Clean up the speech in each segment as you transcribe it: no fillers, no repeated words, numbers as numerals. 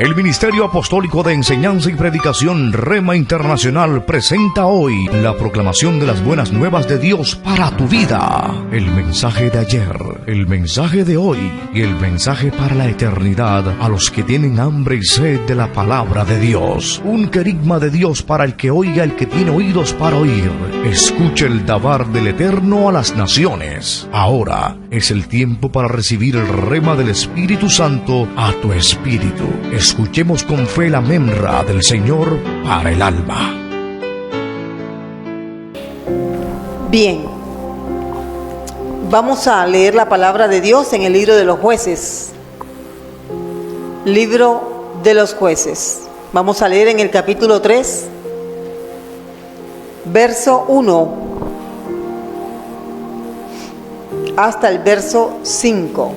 El Ministerio Apostólico de Enseñanza y Predicación Rema Internacional presenta hoy la proclamación de las buenas nuevas de Dios para tu vida. El mensaje de ayer, el mensaje de hoy y el mensaje para la eternidad a los que tienen hambre y sed de la palabra de Dios. Un querigma de Dios para el que oiga, el que tiene oídos para oír. Escuche el dabar del Eterno a las naciones. Ahora es el tiempo para recibir el rema del Espíritu Santo a tu espíritu. Escuchemos con fe la memra del Señor para el alma. Bien, vamos a leer la palabra de Dios en el libro de los jueces. Libro de los jueces. Vamos a leer en el capítulo 3, verso 1 hasta el verso 5.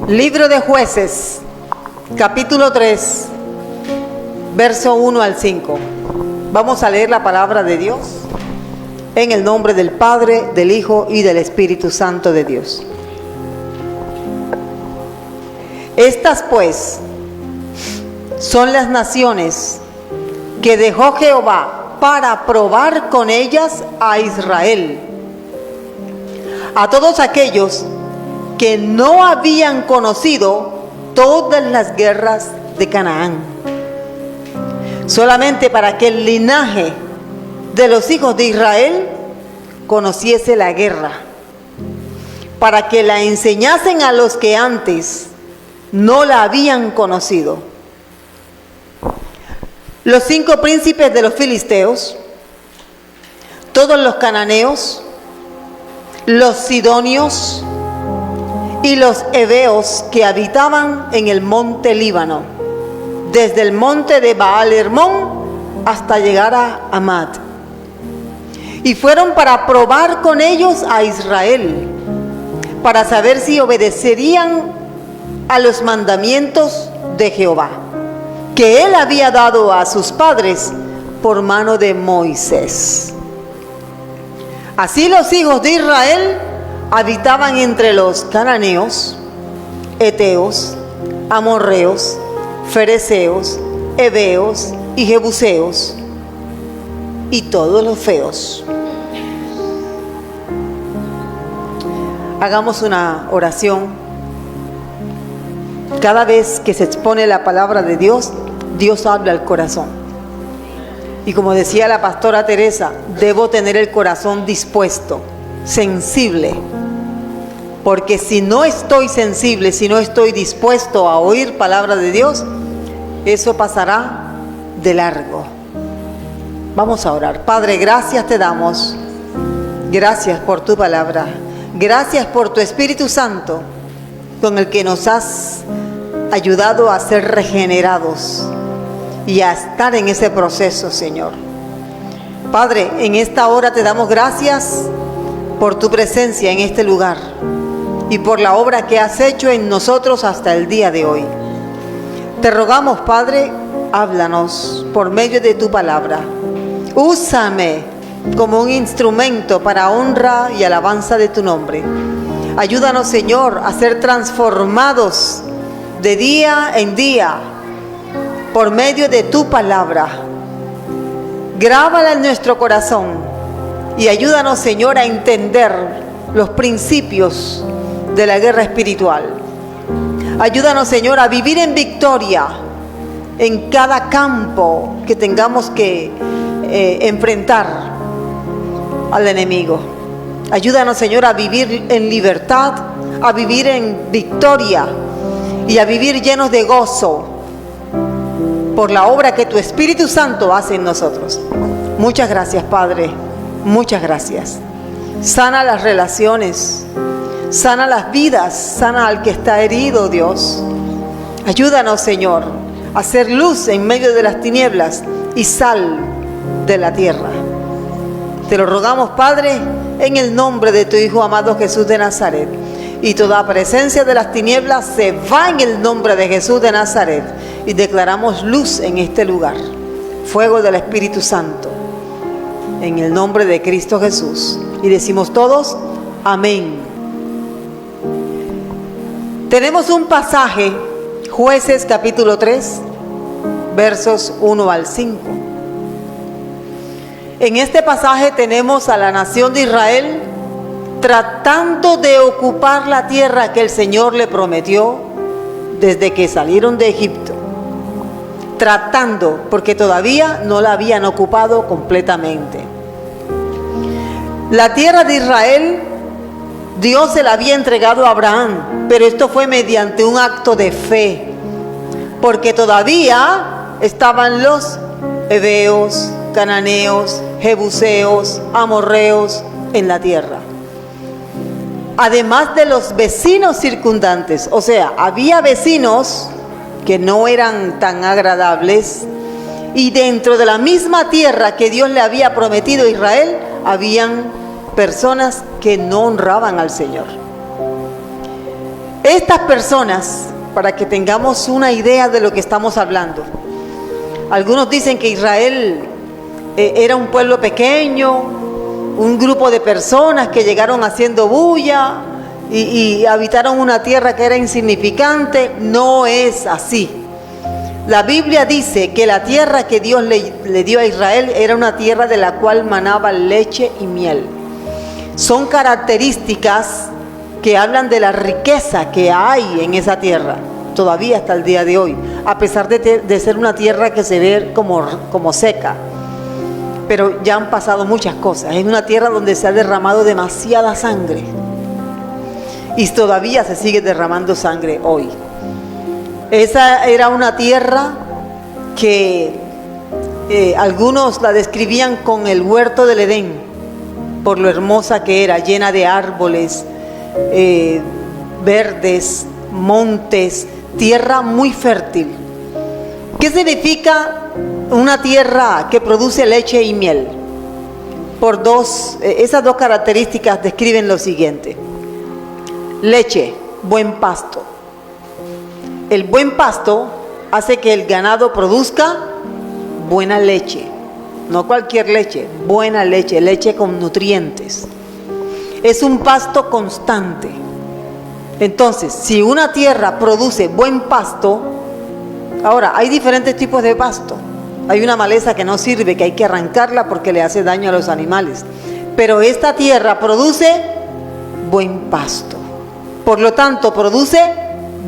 Libro de Jueces, capítulo 3, verso 1 al 5. Vamos a leer la palabra de Dios en el nombre del Padre, del Hijo y del Espíritu Santo de Dios. Estas pues son las naciones que dejó Jehová para probar con ellas a Israel, a todos aquellos que no habían conocido todas las guerras de Canaán, solamente para que el linaje de los hijos de Israel conociese la guerra, para que la enseñasen a los que antes no la habían conocido. Los 5 príncipes de los filisteos, todos los cananeos, los sidonios y los heveos que habitaban en el monte Líbano, desde el monte de Baal Hermón hasta llegar a Amad. Y fueron para probar con ellos a Israel, para saber si obedecerían a los mandamientos de Jehová, que él había dado a sus padres por mano de Moisés. Así los hijos de Israel habitaban entre los cananeos, heteos, amorreos, fereceos, heveos y jebuseos, y todos los feos. Hagamos una oración. Cada vez que se expone la palabra de Dios, Dios habla al corazón. Y como decía la pastora Teresa, debo tener el corazón dispuesto, sensible, porque si no estoy sensible, si no estoy dispuesto a oír palabra de Dios, eso pasará de largo. Vamos a orar. Padre, gracias te damos. Gracias por tu palabra. Gracias por tu Espíritu Santo, con el que nos has ayudado a ser regenerados y a estar en ese proceso, Señor. Padre, en esta hora te damos gracias por tu presencia en este lugar y por la obra que has hecho en nosotros hasta el día de hoy. Te rogamos, Padre, háblanos por medio de tu palabra. Úsame como un instrumento para honra y alabanza de tu nombre. Ayúdanos, Señor, a ser transformados de día en día por medio de tu palabra. Grábala en nuestro corazón y ayúdanos, Señor, a entender los principios de la guerra espiritual. Ayúdanos, Señor, a vivir en victoria en cada campo que tengamos que enfrentar al enemigo. Ayúdanos, Señor, a vivir en libertad, a vivir en victoria y a vivir llenos de gozo por la obra que tu Espíritu Santo hace en nosotros. Muchas gracias, Padre. Muchas gracias. Sana las relaciones, sana las vidas, sana al que está herido, Dios. Ayúdanos, Señor, a hacer luz en medio de las tinieblas y sal de la tierra. Te lo rogamos, Padre, en el nombre de tu Hijo amado Jesús de Nazaret. Y toda presencia de las tinieblas se va en el nombre de Jesús de Nazaret. Y declaramos luz en este lugar. Fuego del Espíritu Santo. En el nombre de Cristo Jesús. Y decimos todos, amén. Tenemos un pasaje, Jueces capítulo 3, versos 1 al 5. En este pasaje tenemos a la nación de Israel tratando de ocupar la tierra que el Señor le prometió desde que salieron de Egipto. Tratando, porque todavía no la habían ocupado completamente. La tierra de Israel, Dios se la había entregado a Abraham, pero esto fue mediante un acto de fe, porque todavía estaban los heveos, cananeos, jebuseos, amorreos en la tierra. Además de los vecinos circundantes, o sea, había vecinos que no eran tan agradables, y dentro de la misma tierra que Dios le había prometido a Israel, habían personas que no honraban al Señor. Estas personas, para que tengamos una idea de lo que estamos hablando, algunos dicen que Israel era un pueblo pequeño, un grupo de personas que llegaron haciendo bulla y habitaron una tierra que era insignificante. No es así. La Biblia dice que la tierra que Dios le dio a Israel era una tierra de la cual manaba leche y miel. Son características que hablan de la riqueza que hay en esa tierra, todavía hasta el día de hoy, a pesar de ser una tierra que se ve como seca. Pero ya han pasado muchas cosas. Es una tierra donde se ha derramado demasiada sangre. Y todavía se sigue derramando sangre hoy. Esa era una tierra que algunos la describían con el huerto del Edén, por lo hermosa que era, llena de árboles verdes, montes, tierra muy fértil. ¿Qué significa una tierra que produce leche y miel? Esas dos características describen lo siguiente. Leche, buen pasto. El buen pasto hace que el ganado produzca buena leche. No cualquier leche, buena leche, leche con nutrientes. Es un pasto constante. Entonces, si una tierra produce buen pasto, ahora hay diferentes tipos de pasto. Hay una maleza que no sirve, que hay que arrancarla porque le hace daño a los animales. Pero esta tierra produce buen pasto. Por lo tanto, produce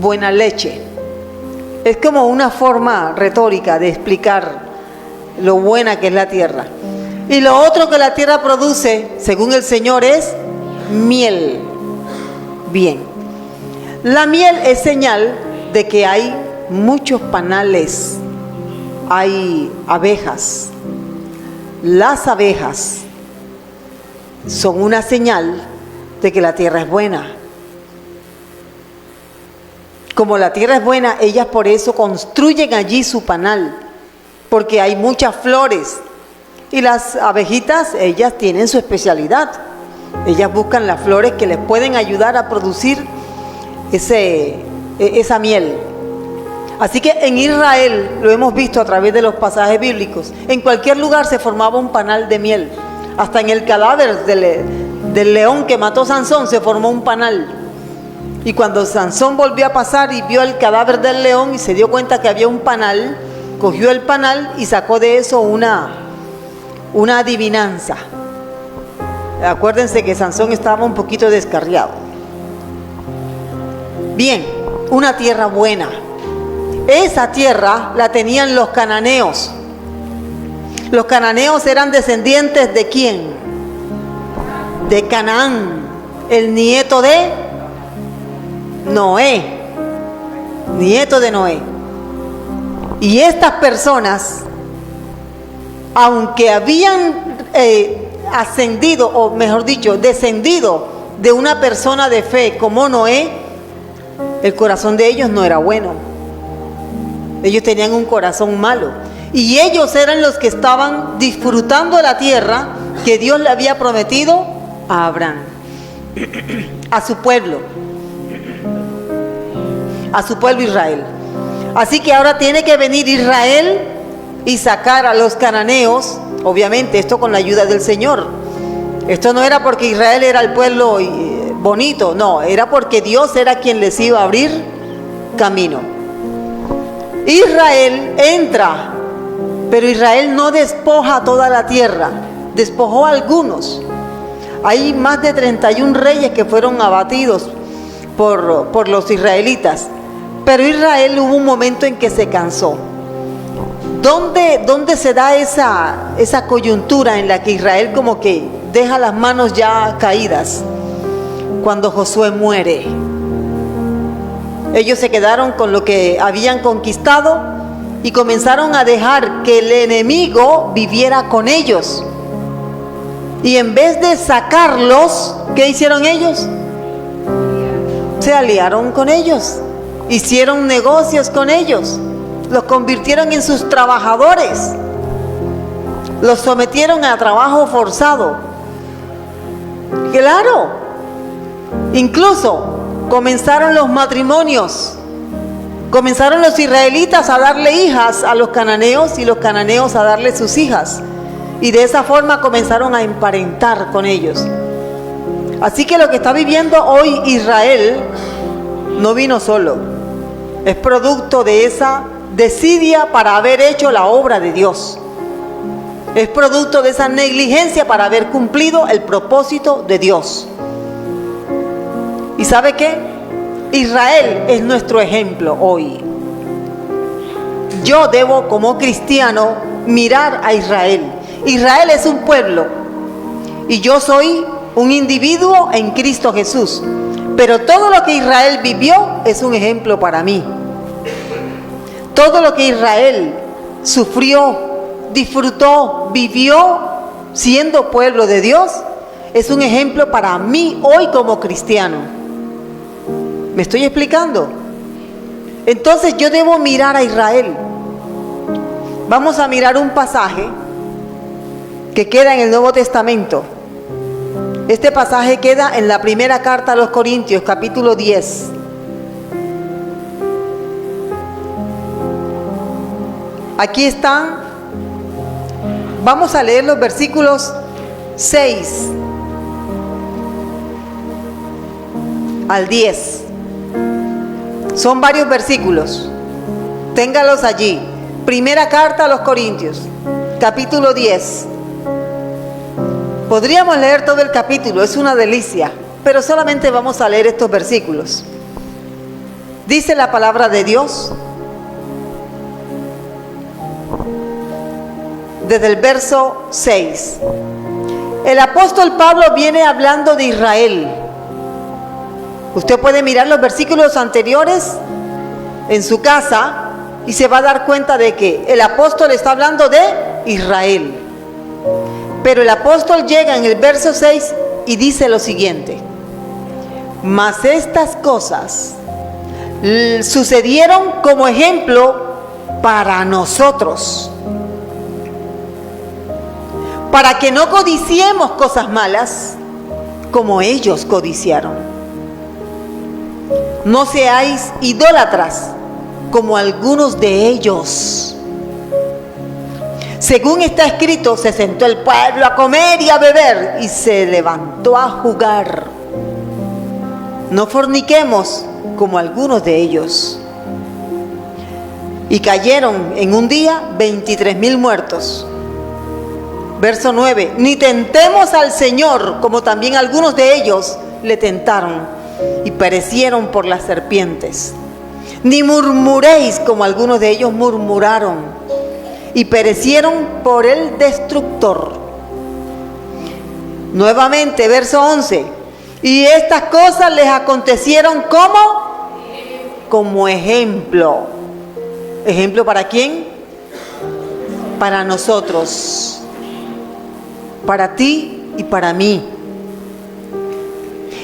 buena leche. Es como una forma retórica de explicar lo buena que es la tierra. Y lo otro que la tierra produce, según el Señor, es miel. Bien. La miel es señal de que hay muchos panales. Hay abejas. Las abejas son una señal de que la tierra es buena. Como la tierra es buena, ellas por eso construyen allí su panal, porque hay muchas flores. Y las abejitas, ellas tienen su especialidad. Ellas buscan las flores que les pueden ayudar a producir esa miel. Así que en Israel, lo hemos visto a través de los pasajes bíblicos, en cualquier lugar se formaba un panal de miel. Hasta en el cadáver del león que mató Sansón se formó un panal. Y cuando Sansón volvió a pasar y vio el cadáver del león y se dio cuenta que había un panal, cogió el panal y sacó de eso una adivinanza. Acuérdense que Sansón estaba un poquito descarriado. Bien, una tierra buena. Esa tierra la tenían los cananeos. Los cananeos eran descendientes ¿de quién? De Canaán, el nieto de Noé, nieto de Noé. Y estas personas, aunque habían ascendido, o mejor dicho, descendido de una persona de fe como Noé, el corazón de ellos no era bueno. Ellos tenían un corazón malo. Y ellos eran los que estaban disfrutando la tierra que Dios le había prometido a Abraham, a su pueblo Israel. Así que ahora tiene que venir Israel y sacar a los cananeos, obviamente esto con la ayuda del Señor. Esto no era porque Israel era el pueblo bonito, no, era porque Dios era quien les iba a abrir camino. Israel entra, pero Israel no despoja toda la tierra, despojó a algunos. Hay más de 31 reyes que fueron abatidos por los israelitas, pero Israel hubo un momento en que se cansó. ¿Dónde se da esa coyuntura en la que Israel como que deja las manos ya caídas? Cuando Josué muere. Ellos se quedaron con lo que habían conquistado y comenzaron a dejar que el enemigo viviera con ellos. Y en vez de sacarlos, ¿qué hicieron ellos? Se aliaron con ellos, hicieron negocios con ellos, los convirtieron en sus trabajadores, los sometieron a trabajo forzado. Claro, incluso comenzaron los matrimonios, comenzaron los israelitas a darle hijas a los cananeos y los cananeos a darle sus hijas, y de esa forma comenzaron a emparentar con ellos. Así que lo que está viviendo hoy Israel no vino solo, es producto de esa desidia para haber hecho la obra de Dios. Es producto de esa negligencia para haber cumplido el propósito de Dios. ¿Y sabe qué? Israel es nuestro ejemplo hoy. Yo debo, como cristiano, mirar a Israel. Israel es un pueblo y yo soy un individuo en Cristo Jesús. Pero todo lo que Israel vivió es un ejemplo para mí. Todo lo que Israel sufrió, disfrutó, vivió siendo pueblo de Dios es un ejemplo para mí hoy como cristiano. ¿Me estoy explicando? Entonces yo debo mirar a Israel. Vamos a mirar un pasaje que queda en el Nuevo Testamento. Este pasaje queda en la primera carta a los Corintios, capítulo 10. Aquí están. Vamos a leer los versículos 6 al 10. Son varios versículos. Téngalos allí. Primera carta a los Corintios, capítulo 10. Podríamos leer todo el capítulo, es una delicia, pero solamente vamos a leer estos versículos. Dice la palabra de Dios, desde el verso 6. El apóstol Pablo viene hablando de Israel. Usted puede mirar los versículos anteriores en su casa y se va a dar cuenta de que el apóstol está hablando de Israel. Pero el apóstol llega en el verso 6 y dice lo siguiente: mas estas cosas sucedieron como ejemplo para nosotros, para que no codiciemos cosas malas como ellos codiciaron. No seáis idólatras como algunos de ellos. Según está escrito, se sentó el pueblo a comer y a beber y se levantó a jugar. No forniquemos como algunos de ellos. Y cayeron en un día 23,000 muertos. Verso 9. Ni tentemos al Señor como también algunos de ellos le tentaron y perecieron por las serpientes. Ni murmuréis como algunos de ellos murmuraron y perecieron por el destructor. Nuevamente, verso 11. Y estas cosas les acontecieron como ejemplo. ¿Ejemplo para quién? Para nosotros. Para ti y para mí.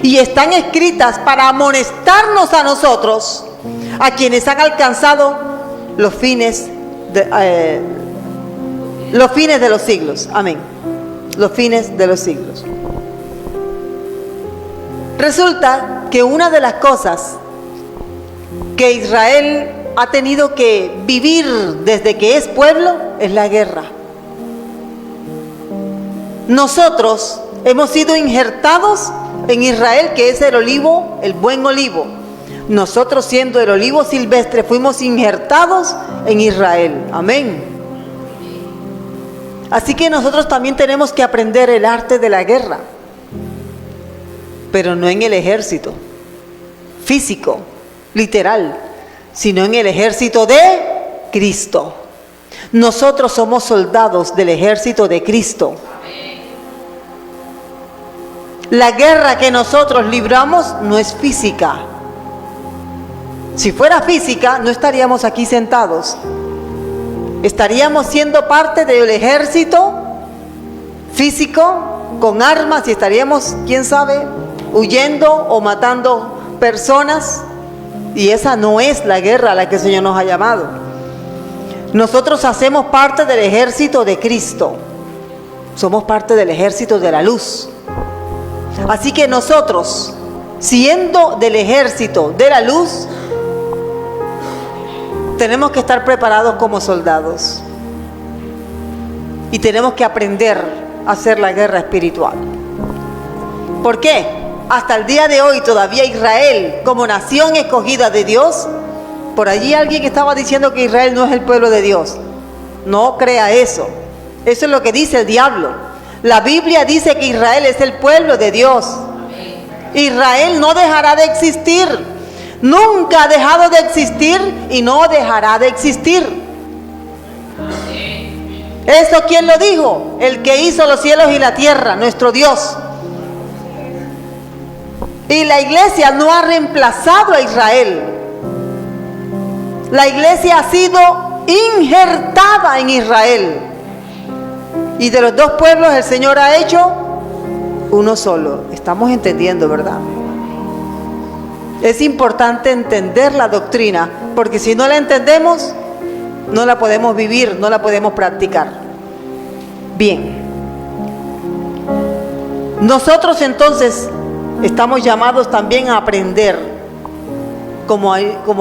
Y están escritas para amonestarnos a nosotros, a quienes han alcanzado los fines de los siglos. Amén. Los fines de los siglos. Resulta que una de las cosas que Israel ha tenido que vivir desde que es pueblo es la guerra. Nosotros hemos sido injertados en Israel, que es el olivo, el buen olivo. Nosotros, siendo el olivo silvestre, fuimos injertados en Israel. Amén. Así que nosotros también tenemos que aprender el arte de la guerra, pero no en el ejército físico, literal, sino en el ejército de Cristo. Nosotros somos soldados del ejército de Cristo. La guerra que nosotros libramos no es física. Si fuera física, no estaríamos aquí sentados. Estaríamos siendo parte del ejército físico con armas y estaríamos, quién sabe, huyendo o matando personas. Y esa no es la guerra a la que el Señor nos ha llamado. Nosotros hacemos parte del ejército de Cristo. Somos parte del ejército de la luz. Así que nosotros, siendo del ejército de la luz, tenemos que estar preparados como soldados. Y tenemos que aprender a hacer la guerra espiritual. ¿Por qué? Hasta el día de hoy todavía Israel, como nación escogida de Dios, por allí alguien estaba diciendo que Israel no es el pueblo de Dios. No crea eso. Eso es lo que dice el diablo. La Biblia dice que Israel es el pueblo de Dios. Israel no dejará de existir. Nunca ha dejado de existir y no dejará de existir. ¿Eso quién lo dijo? El que hizo los cielos y la tierra, nuestro Dios. Y la iglesia no ha reemplazado a Israel. La iglesia ha sido injertada en Israel. Y de los dos pueblos el Señor ha hecho uno solo. Estamos entendiendo, ¿verdad? Es importante entender la doctrina, porque si no la entendemos, no la podemos vivir, no la podemos practicar. Bien. Nosotros entonces estamos llamados también a aprender, como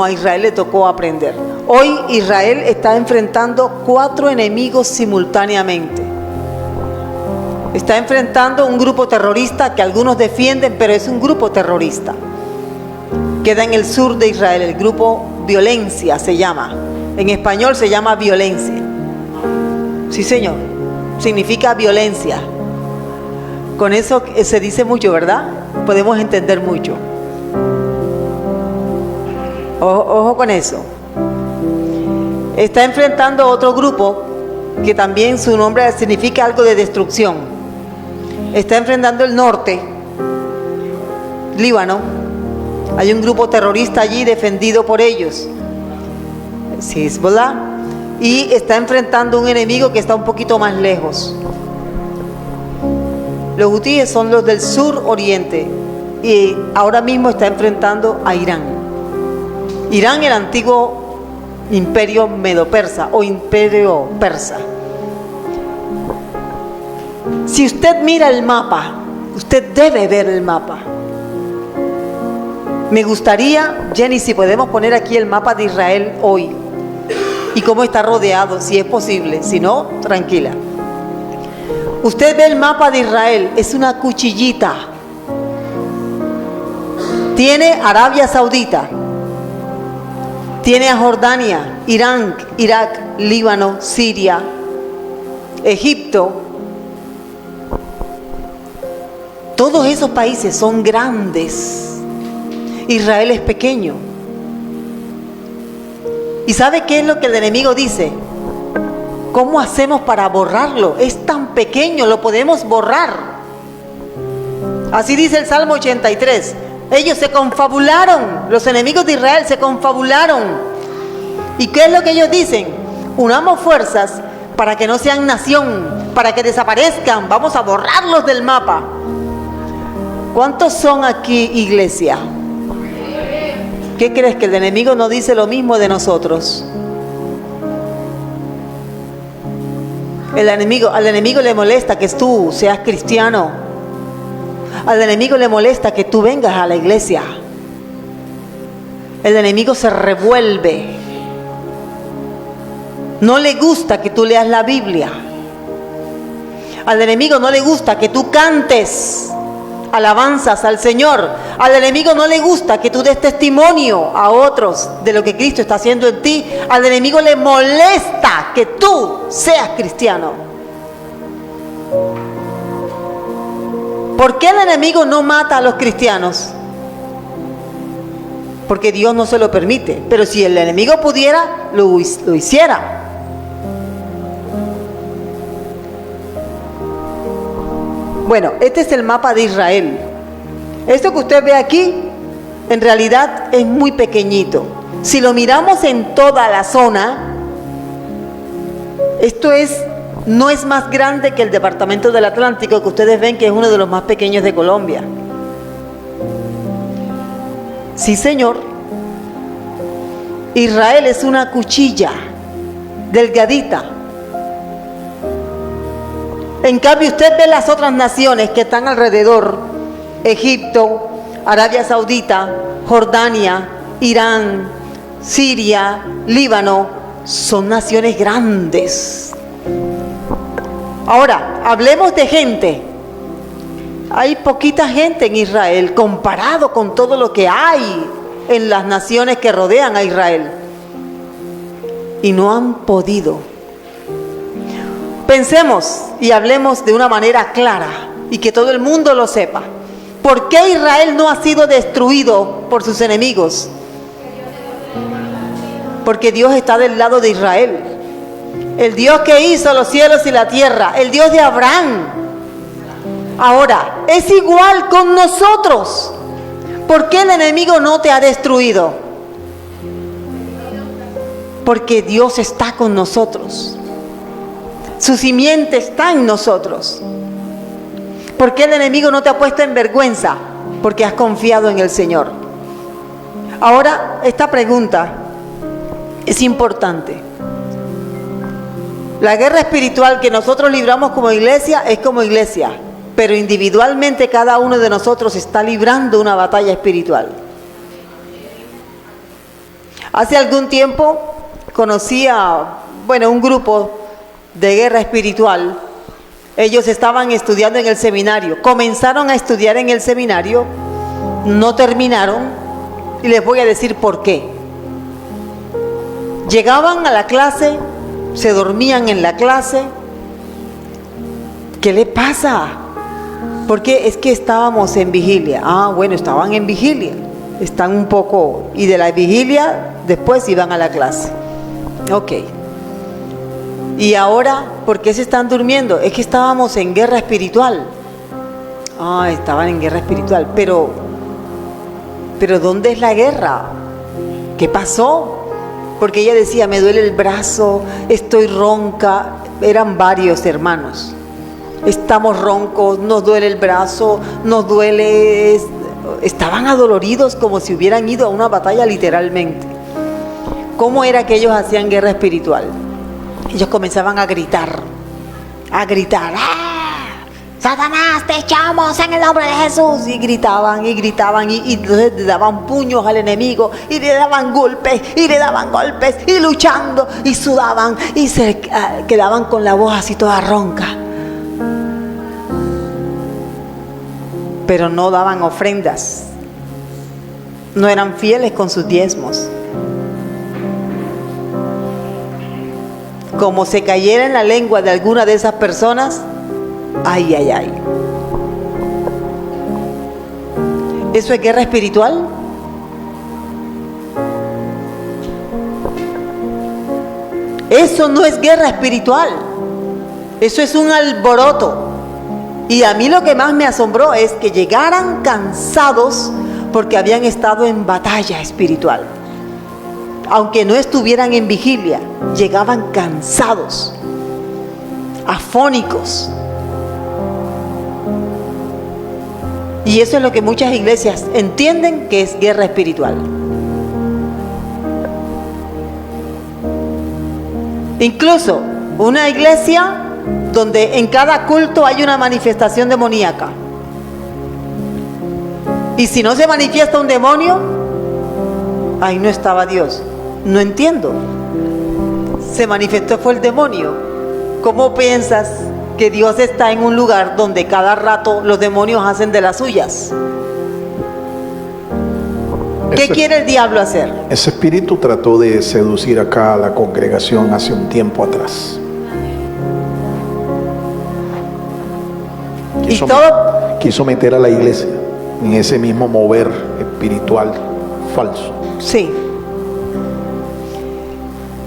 a Israel le tocó aprender. Hoy Israel está enfrentando 4 enemigos simultáneamente. Está enfrentando un grupo terrorista que algunos defienden, pero es un grupo terrorista. Queda en el sur de Israel, el grupo Violencia se llama. En español se llama violencia. Sí, señor. Significa violencia. Con eso se dice mucho, ¿verdad? Podemos entender mucho. Ojo con eso. Está enfrentando otro grupo que también su nombre significa algo de destrucción. Está enfrentando el norte, Líbano. Hay un grupo terrorista allí defendido por ellos, Hezbollah, y está enfrentando un enemigo que está un poquito más lejos. Los hutíes son los del sur oriente y ahora mismo está enfrentando a Irán. Irán, el antiguo imperio medo-persa o imperio persa. Si usted mira el mapa, usted debe ver el mapa. Me gustaría, Jenny, si podemos poner aquí el mapa de Israel hoy y cómo está rodeado, si es posible. Si no, tranquila. Usted ve el mapa de Israel, es una cuchillita. Tiene Arabia Saudita, tiene a Jordania, Irán, Irak, Líbano, Siria, Egipto. Todos esos países son grandes. Israel es pequeño. ¿Y sabe qué es lo que el enemigo dice? ¿Cómo hacemos para borrarlo? Es tan pequeño, lo podemos borrar. Así dice el Salmo 83. Ellos se confabularon, los enemigos de Israel se confabularon. ¿Y qué es lo que ellos dicen? Unamos fuerzas para que no sean nación, para que desaparezcan. Vamos a borrarlos del mapa. ¿Cuántos son aquí, iglesia? ¿Qué crees, que el enemigo no dice lo mismo de nosotros? Al enemigo le molesta que tú seas cristiano. Al enemigo le molesta que tú vengas a la iglesia. El enemigo se revuelve. No le gusta que tú leas la Biblia. Al enemigo no le gusta que tú cantes. alabanzas al Señor. Al enemigo no le gusta que tú des testimonio a otros de lo que Cristo está haciendo en ti. Al enemigo le molesta que tú seas cristiano. ¿Por qué el enemigo no mata a los cristianos? Porque Dios no se lo permite. Pero si el enemigo pudiera, lo hiciera. Bueno, este es el mapa de Israel. Esto que usted ve aquí, en realidad es muy pequeñito. Si lo miramos en toda la zona, esto no es más grande que el departamento del Atlántico, que ustedes ven que es uno de los más pequeños de Colombia. Sí, señor. Israel es una cuchilla delgadita. En cambio, usted ve las otras naciones que están alrededor: Egipto, Arabia Saudita, Jordania, Irán, Siria, Líbano. Son naciones grandes. Ahora, hablemos de gente. Hay poquita gente en Israel comparado con todo lo que hay en las naciones que rodean a Israel. Y no han podido. Pensemos y hablemos de una manera clara y que todo el mundo lo sepa. ¿Por qué Israel no ha sido destruido por sus enemigos? Porque Dios está del lado de Israel. El Dios que hizo los cielos y la tierra, el Dios de Abraham. Ahora, es igual con nosotros. ¿Por qué el enemigo no te ha destruido? Porque Dios está con nosotros. Su simiente está en nosotros. ¿Por qué el enemigo no te ha puesto en vergüenza? Porque has confiado en el Señor. Ahora, esta pregunta es importante. La guerra espiritual que nosotros libramos como iglesia es como iglesia, pero individualmente cada uno de nosotros está librando una batalla espiritual. Hace algún tiempo conocí un grupo de guerra espiritual. Ellos estaban estudiando en el seminario, comenzaron a estudiar en el seminario, no terminaron, y les voy a decir por qué. Llegaban a la clase, se dormían en la clase. ¿Qué le pasa? Porque es que estábamos en vigilia. Bueno, estaban en vigilia, están un poco, y de la vigilia después iban a la clase. Ok. Y ahora, ¿por qué se están durmiendo? Es que estábamos en guerra espiritual. Estaban en guerra espiritual. Pero ¿dónde es la guerra? ¿Qué pasó? Porque ella decía, me duele el brazo, estoy ronca. Eran varios hermanos. Estamos roncos, nos duele el brazo, nos duele... Estaban adoloridos como si hubieran ido a una batalla literalmente. ¿Cómo era que ellos hacían guerra espiritual? Ellos comenzaban a gritar. Satanás, te echamos en el nombre de Jesús. Y gritaban, y entonces le daban puños al enemigo, y le daban golpes, y luchando, y sudaban, y se quedaban con la voz así toda ronca. Pero no daban ofrendas. No eran fieles con sus diezmos. Como se cayera en la lengua de alguna de esas personas, ay. ¿Eso es guerra espiritual? Eso no es guerra espiritual. Eso es un alboroto. Y a mí lo que más me asombró es que llegaran cansados porque habían estado en batalla espiritual. Aunque no estuvieran en vigilia, llegaban cansados, afónicos. Y eso es lo que muchas iglesias entienden que es guerra espiritual. Incluso una iglesia donde en cada culto hay una manifestación demoníaca. Y si no se manifiesta un demonio, ahí no estaba Dios. No entiendo. Se manifestó fue el demonio. ¿Cómo piensas que Dios está en un lugar donde cada rato los demonios hacen de las suyas. ¿Qué quiere el diablo hacer? Ese espíritu trató de seducir acá a la congregación hace un tiempo atrás. Quiso meter a la iglesia en ese mismo mover espiritual falso. Sí.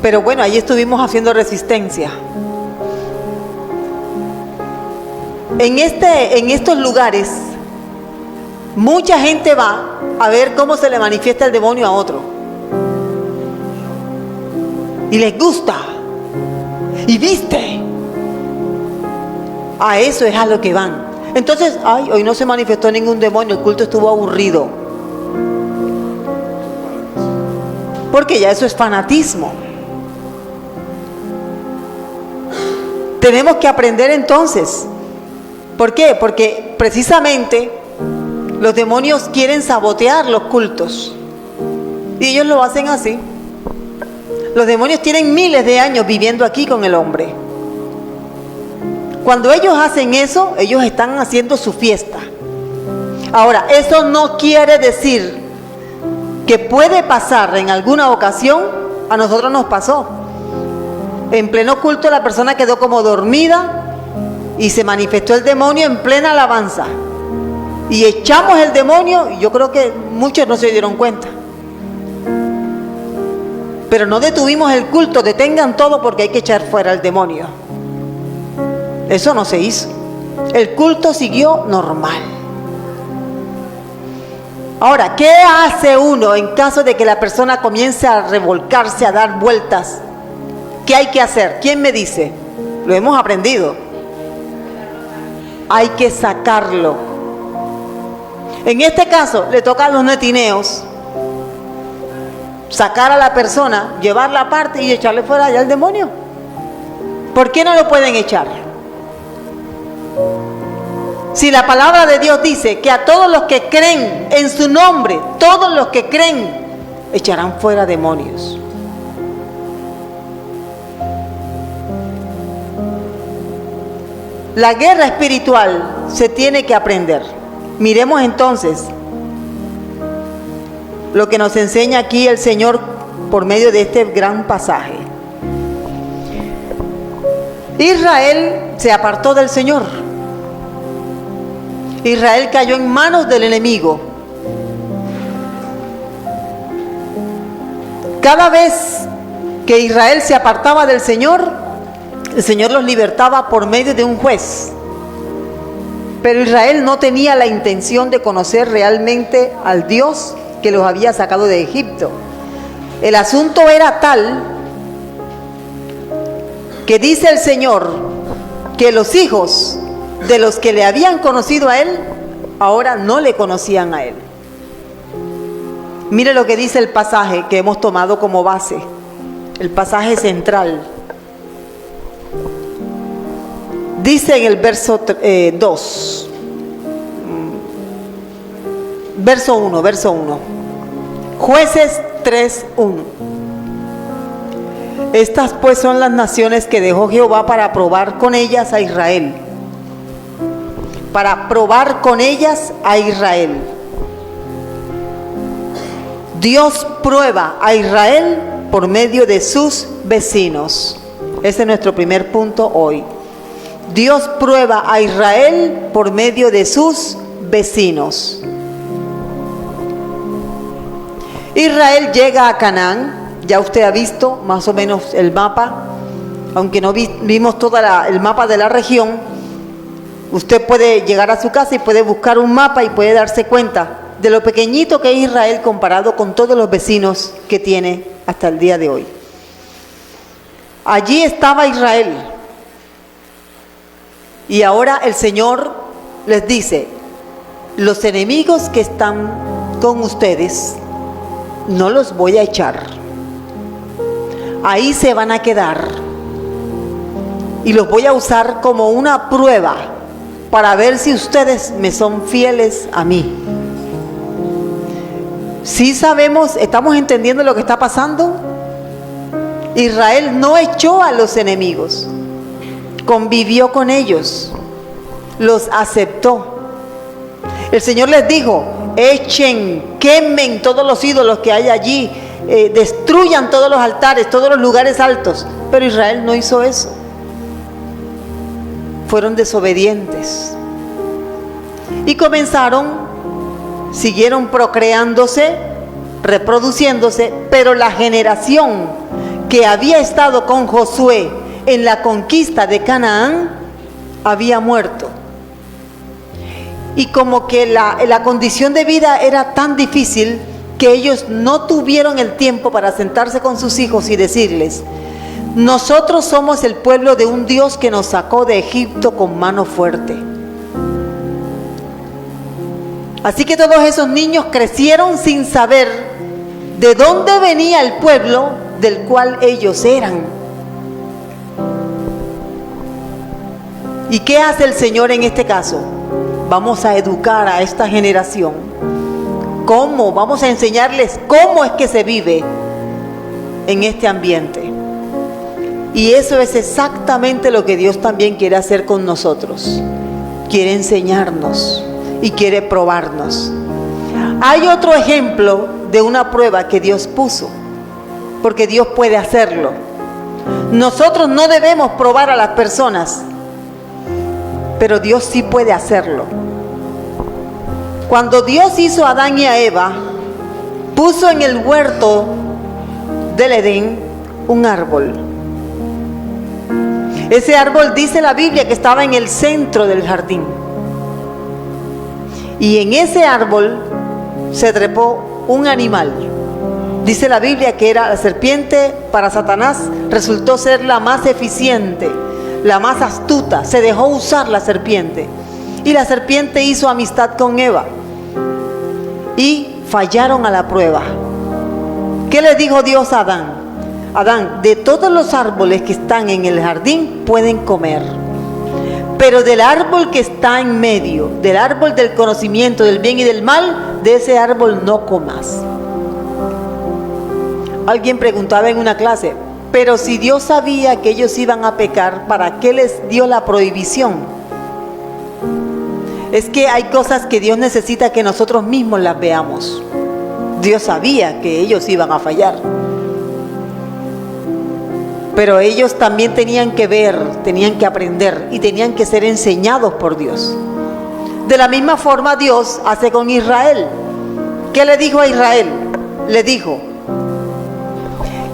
Pero bueno, ahí estuvimos haciendo resistencia. En estos lugares, mucha gente va a ver cómo se le manifiesta el demonio a otro. Y les gusta. Y viste. A eso es a lo que van. Entonces, ay, hoy no se manifestó ningún demonio, el culto estuvo aburrido. Porque ya eso es fanatismo. Tenemos que aprender entonces. ¿Por qué? Porque precisamente los demonios quieren sabotear los cultos. Y ellos lo hacen así. Los demonios tienen miles de años viviendo aquí con el hombre. Cuando ellos hacen eso, ellos están haciendo su fiesta. Ahora, eso no quiere decir que puede pasar en alguna ocasión. A nosotros nos pasó. En pleno culto la persona quedó como dormida y se manifestó el demonio en plena alabanza. Y echamos el demonio y yo creo que muchos no se dieron cuenta. Pero no detuvimos el culto, detengan todo porque hay que echar fuera el demonio. Eso no se hizo. El culto siguió normal. Ahora, ¿qué hace uno en caso de que la persona comience a revolcarse, a dar vueltas? ¿Qué hay que hacer? ¿Quién me dice? Lo hemos aprendido. Hay que sacarlo. En este caso, le toca a los netineos sacar a la persona, llevarla aparte y echarle fuera allá al demonio. ¿Por qué no lo pueden echar? Si la palabra de Dios dice que a todos los que creen en su nombre, todos los que creen, echarán fuera demonios. La guerra espiritual se tiene que aprender. Miremos entonces lo que nos enseña aquí el Señor por medio de este gran pasaje. Israel se apartó del Señor. Israel cayó en manos del enemigo. Cada vez que Israel se apartaba del Señor, el Señor los libertaba por medio de un juez. Pero Israel no tenía la intención de conocer realmente al Dios que los había sacado de Egipto. El asunto era tal que dice el Señor que los hijos de los que le habían conocido a Él, ahora no le conocían a Él. Mire lo que dice el pasaje que hemos tomado como base, el pasaje central. Dice en el verso 2, verso 1, Jueces 3:1. Estas pues son las naciones que dejó Jehová para probar con ellas a Israel. Para probar con ellas a Israel. Dios prueba a Israel por medio de sus vecinos. Ese es nuestro primer punto hoy. Dios prueba a Israel por medio de sus vecinos. Israel llega a Canaán. Ya usted ha visto más o menos el mapa, aunque no vimos todo el mapa de la región. Usted puede llegar a su casa y puede buscar un mapa y puede darse cuenta de lo pequeñito que es Israel comparado con todos los vecinos que tiene hasta el día de hoy. Allí estaba Israel. Y ahora el Señor les dice, los enemigos que están con ustedes, no los voy a echar. Ahí se van a quedar. Y los voy a usar como una prueba para ver si ustedes me son fieles a mí. ¿Sí sabemos, estamos entendiendo lo que está pasando? Israel no echó a los enemigos. convivió con ellos, los aceptó. El Señor les dijo: echen, quemen todos los ídolos que hay allí, destruyan todos los altares, todos los lugares altos. Pero Israel no hizo eso. Fueron desobedientes. Y siguieron procreándose, reproduciéndose, pero la generación que había estado con Josué en la conquista de Canaán había muerto. Y como que la condición de vida era tan difícil que ellos no tuvieron el tiempo para sentarse con sus hijos y decirles: nosotros somos el pueblo de un Dios que nos sacó de Egipto con mano fuerte. Así que todos esos niños crecieron sin saber de dónde venía el pueblo del cual ellos eran. ¿Y qué hace el Señor en este caso? Vamos a educar a esta generación. ¿Cómo? Vamos a enseñarles cómo es que se vive en este ambiente. Y eso es exactamente lo que Dios también quiere hacer con nosotros. Quiere enseñarnos y quiere probarnos. Hay otro ejemplo de una prueba que Dios puso, porque Dios puede hacerlo. Nosotros no debemos probar a las personas, pero Dios sí puede hacerlo. Cuando Dios hizo a Adán y a Eva, puso en el huerto del Edén un árbol. Ese árbol, dice la Biblia, que estaba en el centro del jardín. Y en ese árbol se trepó un animal. Dice la Biblia que era la serpiente. Para Satanás resultó ser la más eficiente, la más astuta. Se dejó usar la serpiente. Y la serpiente hizo amistad con Eva. Y fallaron a la prueba. ¿Qué le dijo Dios a Adán? Adán, de todos los árboles que están en el jardín pueden comer, pero del árbol que está en medio, del árbol del conocimiento del bien y del mal, de ese árbol no comas. Alguien preguntaba en una clase: pero si Dios sabía que ellos iban a pecar, ¿para qué les dio la prohibición? Es que hay cosas que Dios necesita que nosotros mismos las veamos. Dios sabía que ellos iban a fallar, pero ellos también tenían que ver, tenían que aprender y tenían que ser enseñados por Dios. De la misma forma Dios hace con Israel. ¿Qué le dijo a Israel? Le dijo: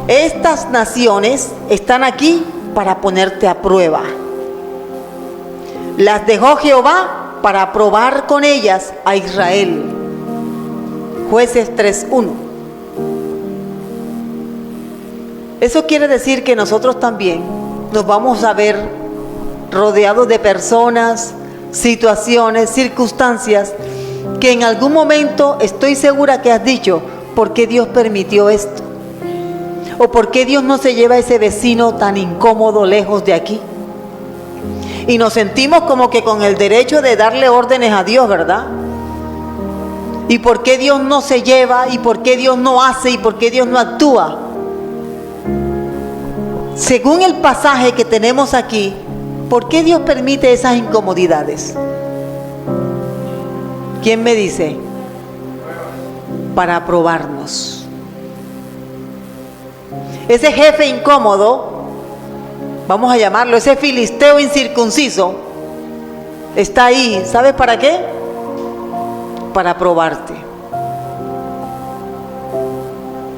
estas naciones están aquí para ponerte a prueba. Las dejó Jehová para probar con ellas a Israel. Jueces 3:1. Eso quiere decir que nosotros también nos vamos a ver rodeados de personas, situaciones, circunstancias que en algún momento estoy segura que has dicho: ¿por qué Dios permitió esto? ¿O por qué Dios no se lleva a ese vecino tan incómodo lejos de aquí? Y nos sentimos como que con el derecho de darle órdenes a Dios, ¿verdad? ¿Y por qué Dios no se lleva? ¿Y por qué Dios no hace? ¿Y por qué Dios no actúa? Según el pasaje que tenemos aquí, ¿por qué Dios permite esas incomodidades? ¿Quién me dice? Para probarnos. Ese jefe incómodo, vamos a llamarlo, ese filisteo incircunciso, está ahí. ¿Sabes para qué? Para probarte.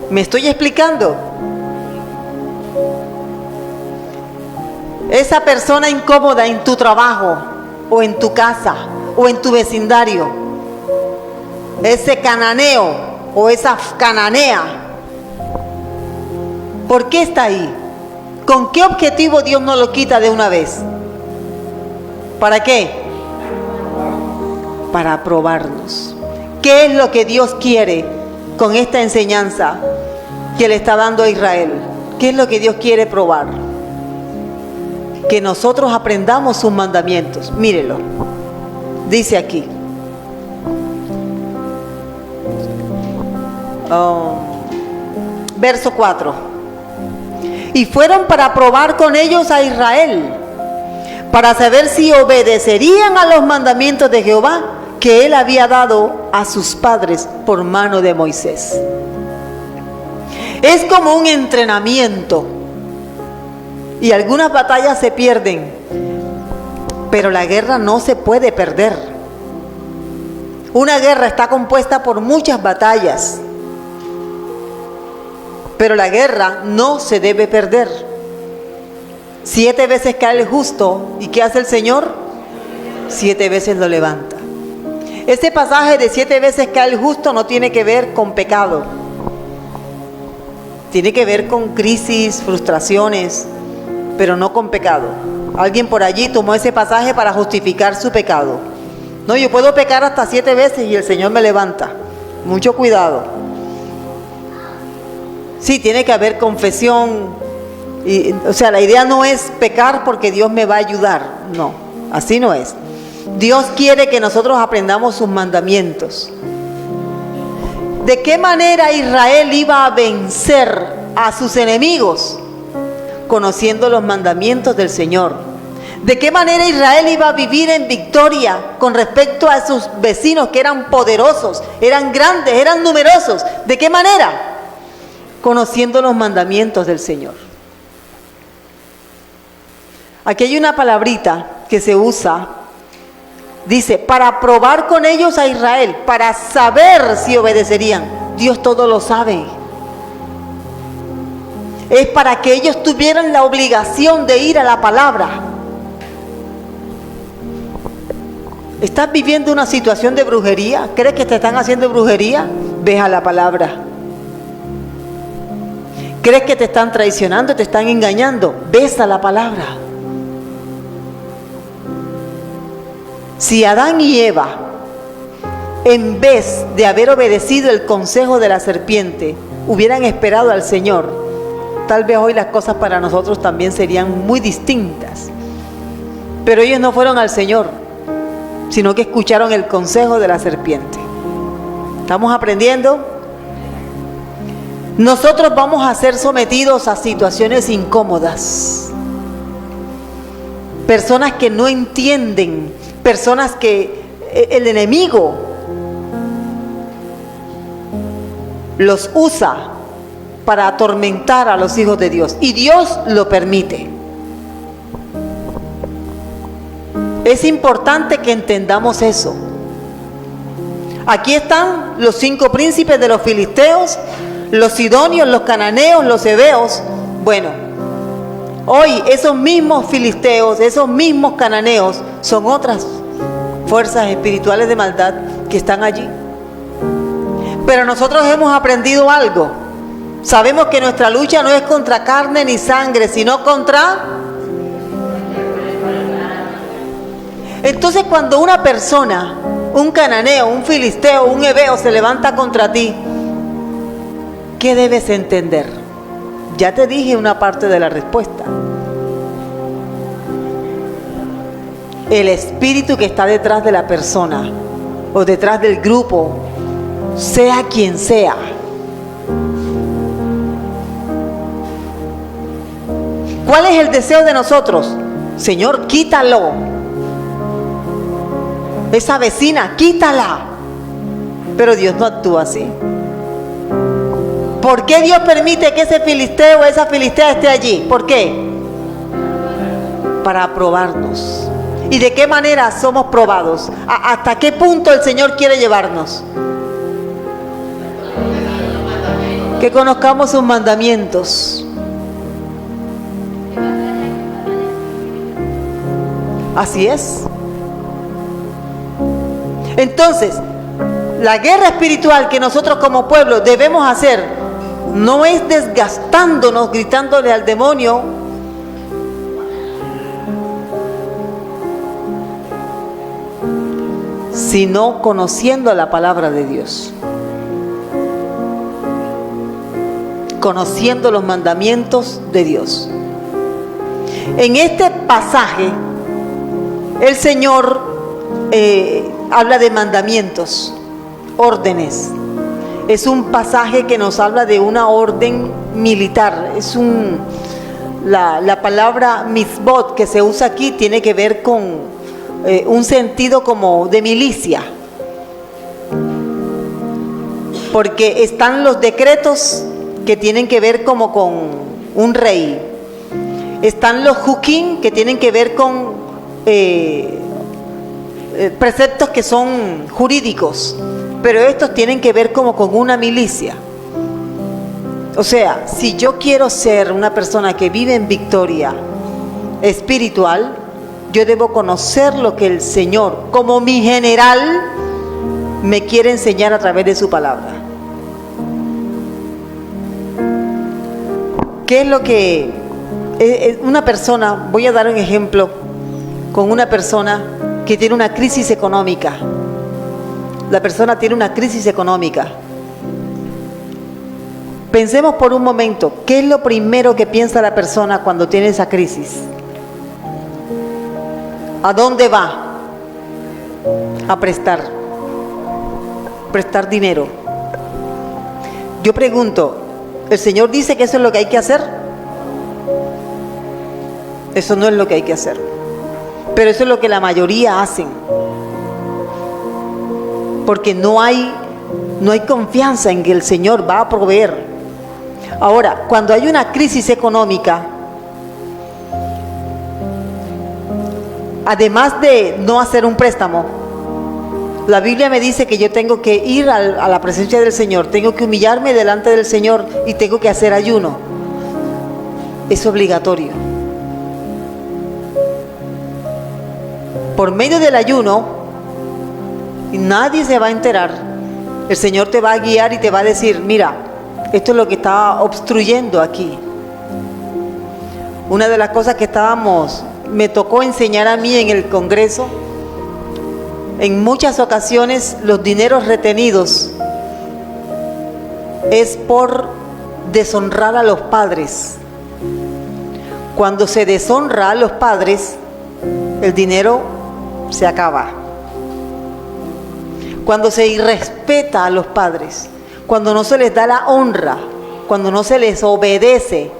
¿Me estoy explicando? Esa persona incómoda en tu trabajo, o en tu casa, o en tu vecindario, ese cananeo o esa cananea, ¿por qué está ahí? ¿Con qué objetivo Dios no lo quita de una vez? ¿Para qué? Para probarnos. ¿Qué es lo que Dios quiere con esta enseñanza que le está dando a Israel? ¿Qué es lo que Dios quiere probar? Que nosotros aprendamos sus mandamientos. Mírelo, dice aquí. Verso 4. Y fueron para probar con ellos a Israel, para saber si obedecerían a los mandamientos de Jehová que él había dado a sus padres por mano de Moisés. Es como un entrenamiento, y algunas batallas se pierden, pero la guerra no se puede perder. Una guerra está compuesta por muchas batallas, pero la guerra no se debe perder. 7 veces cae el justo, ¿y qué hace el Señor? 7 veces lo levanta. Este pasaje de 7 veces cae el justo no tiene que ver con pecado. Tiene que ver con crisis, frustraciones, pero no con pecado. Alguien por allí tomó ese pasaje para justificar su pecado. No, yo puedo pecar hasta 7 veces y el Señor me levanta. Mucho cuidado. Sí, tiene que haber confesión. O sea, la idea no es pecar porque Dios me va a ayudar. No, así no es. Dios quiere que nosotros aprendamos sus mandamientos. ¿De qué manera Israel iba a vencer a sus enemigos? Conociendo los mandamientos del Señor. ¿De qué manera Israel iba a vivir en victoria con respecto a sus vecinos que eran poderosos, eran grandes, eran numerosos? ¿De qué manera? Conociendo los mandamientos del Señor. Aquí hay una palabrita que se usa, dice, para probar con ellos a Israel, para saber si obedecerían. Dios todo lo sabe. Es para que ellos tuvieran la obligación de ir a la palabra. ¿Estás viviendo una situación de brujería? ¿Crees que te están haciendo brujería? Ve a la palabra. ¿Crees que te están traicionando, te están engañando? Ves a la palabra. Si Adán y Eva, en vez de haber obedecido el consejo de la serpiente, hubieran esperado al Señor, tal vez hoy las cosas para nosotros también serían muy distintas. Pero ellos no fueron al Señor, sino que escucharon el consejo de la serpiente. ¿Estamos aprendiendo? Nosotros vamos a ser sometidos a situaciones incómodas. Personas que no entienden, personas que el enemigo los usa para atormentar a los hijos de Dios. Y Dios lo permite. Es importante que entendamos eso. Aquí están los 5 príncipes de los filisteos, los sidonios, los cananeos, los heveos. Bueno, hoy esos mismos filisteos, esos mismos cananeos son otras fuerzas espirituales de maldad que están allí. Pero nosotros hemos aprendido algo. Sabemos que nuestra lucha no es contra carne ni sangre, sino contra... Entonces, cuando una persona, un cananeo, un filisteo, un heveo se levanta contra ti, ¿qué debes entender? Ya te dije una parte de la respuesta. El espíritu que está detrás de la persona o detrás del grupo, sea quien sea. ¿Cuál es el deseo de nosotros? Señor, quítalo. Esa vecina, quítala. Pero Dios no actúa así. ¿Por qué Dios permite que ese filisteo o esa filistea esté allí? ¿Por qué? Para probarnos. ¿Y de qué manera somos probados? ¿Hasta qué punto el Señor quiere llevarnos? Que conozcamos sus mandamientos. Así es. Entonces, la guerra espiritual que nosotros como pueblo debemos hacer no es desgastándonos, gritándole al demonio, sino conociendo la palabra de Dios, conociendo los mandamientos de Dios. En este pasaje, el Señor habla de mandamientos, órdenes. Es un pasaje que nos habla de una orden militar. la palabra mitzvot que se usa aquí tiene que ver con un sentido como de milicia. Porque están los decretos que tienen que ver como con un rey. Están los hukim que tienen que ver con preceptos que son jurídicos. Pero estos tienen que ver como con una milicia. O sea, si yo quiero ser una persona que vive en victoria espiritual, yo debo conocer lo que el Señor, como mi general, me quiere enseñar a través de su palabra. ¿Qué es lo que una persona, voy a dar un ejemplo con una persona que tiene una crisis económica? La persona tiene una crisis económica. Pensemos por un momento, ¿qué es lo primero que piensa la persona cuando tiene esa crisis? ¿A dónde va? A prestar dinero. Yo pregunto, ¿el Señor dice que eso es lo que hay que hacer? Eso no es lo que hay que hacer. Pero eso es lo que la mayoría hacen. Porque no hay confianza en que el Señor va a proveer. Ahora, cuando hay una crisis económica, además de no hacer un préstamo, la Biblia me dice que yo tengo que ir a la presencia del Señor, tengo que humillarme delante del Señor y tengo que hacer ayuno. Es obligatorio. Por medio del ayuno, nadie se va a enterar. El Señor te va a guiar y te va a decir, mira, esto es lo que está obstruyendo aquí. Una de las cosas que me tocó enseñar a mí en el Congreso, en muchas ocasiones los dineros retenidos es por deshonrar a los padres. Cuando se deshonra a los padres, el dinero se acaba. Cuando se irrespeta a los padres, cuando no se les da la honra, cuando no se les obedece,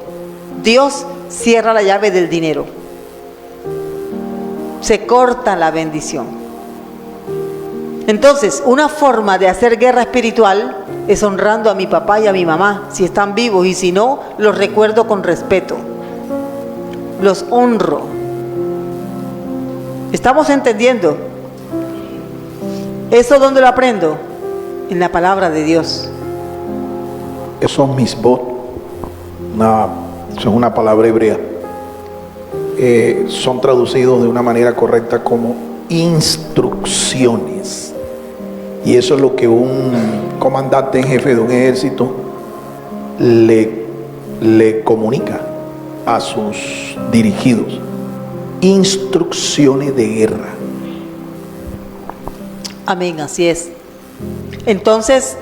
Dios cierra la llave del dinero. Se corta la bendición. Entonces, una forma de hacer guerra espiritual es honrando a mi papá y a mi mamá, si están vivos, y si no, los recuerdo con respeto. Los honro. ¿Estamos entendiendo? ¿Eso dónde lo aprendo? En la palabra de Dios. Esos misbot, eso es una palabra hebrea, son traducidos de una manera correcta como instrucciones. Y eso es lo que un comandante en jefe de un ejército le comunica a sus dirigidos. Instrucciones de guerra. Amén, así es. Entonces,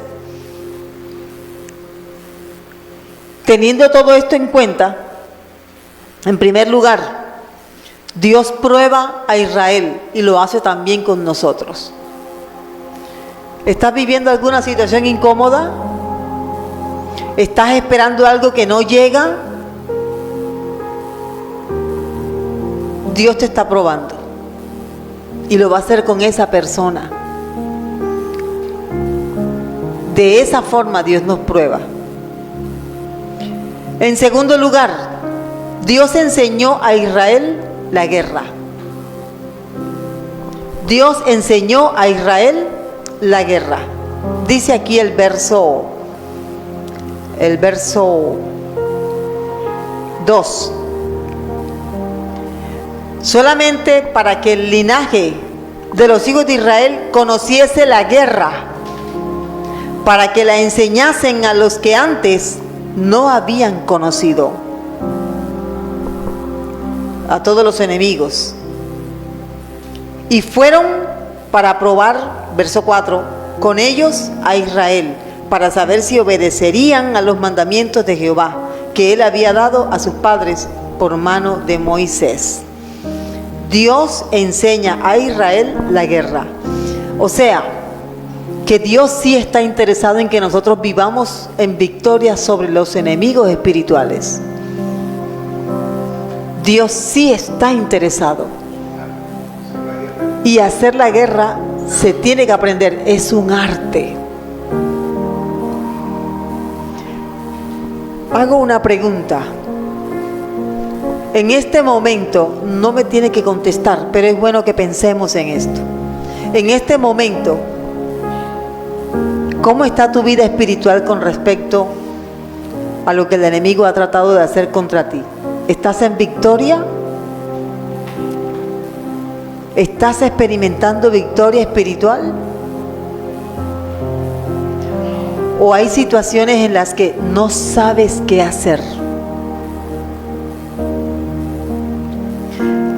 teniendo todo esto en cuenta, en primer lugar, Dios prueba a Israel y lo hace también con nosotros. ¿Estás viviendo alguna situación incómoda? ¿Estás esperando algo que no llega? Dios te está probando y lo va a hacer con esa persona. De esa forma Dios nos prueba. En segundo lugar, Dios enseñó a Israel la guerra. Dios enseñó a Israel la guerra. Dice aquí el verso 2. Solamente para que el linaje de los hijos de Israel conociese la guerra, para que la enseñasen a los que antes no habían conocido, a todos los enemigos. Y fueron para probar, verso 4, con ellos a Israel, para saber si obedecerían a los mandamientos de Jehová, que él había dado a sus padres por mano de Moisés. Dios enseña a Israel la guerra. O sea, que Dios sí está interesado en que nosotros vivamos en victoria sobre los enemigos espirituales. Dios sí está interesado. Y hacer la guerra se tiene que aprender, es un arte. Hago una pregunta. En este momento no me tiene que contestar, pero es bueno que pensemos en esto. En este momento, ¿cómo está tu vida espiritual con respecto a lo que el enemigo ha tratado de hacer contra ti? ¿Estás en victoria? ¿Estás experimentando victoria espiritual? ¿O hay situaciones en las que no sabes qué hacer?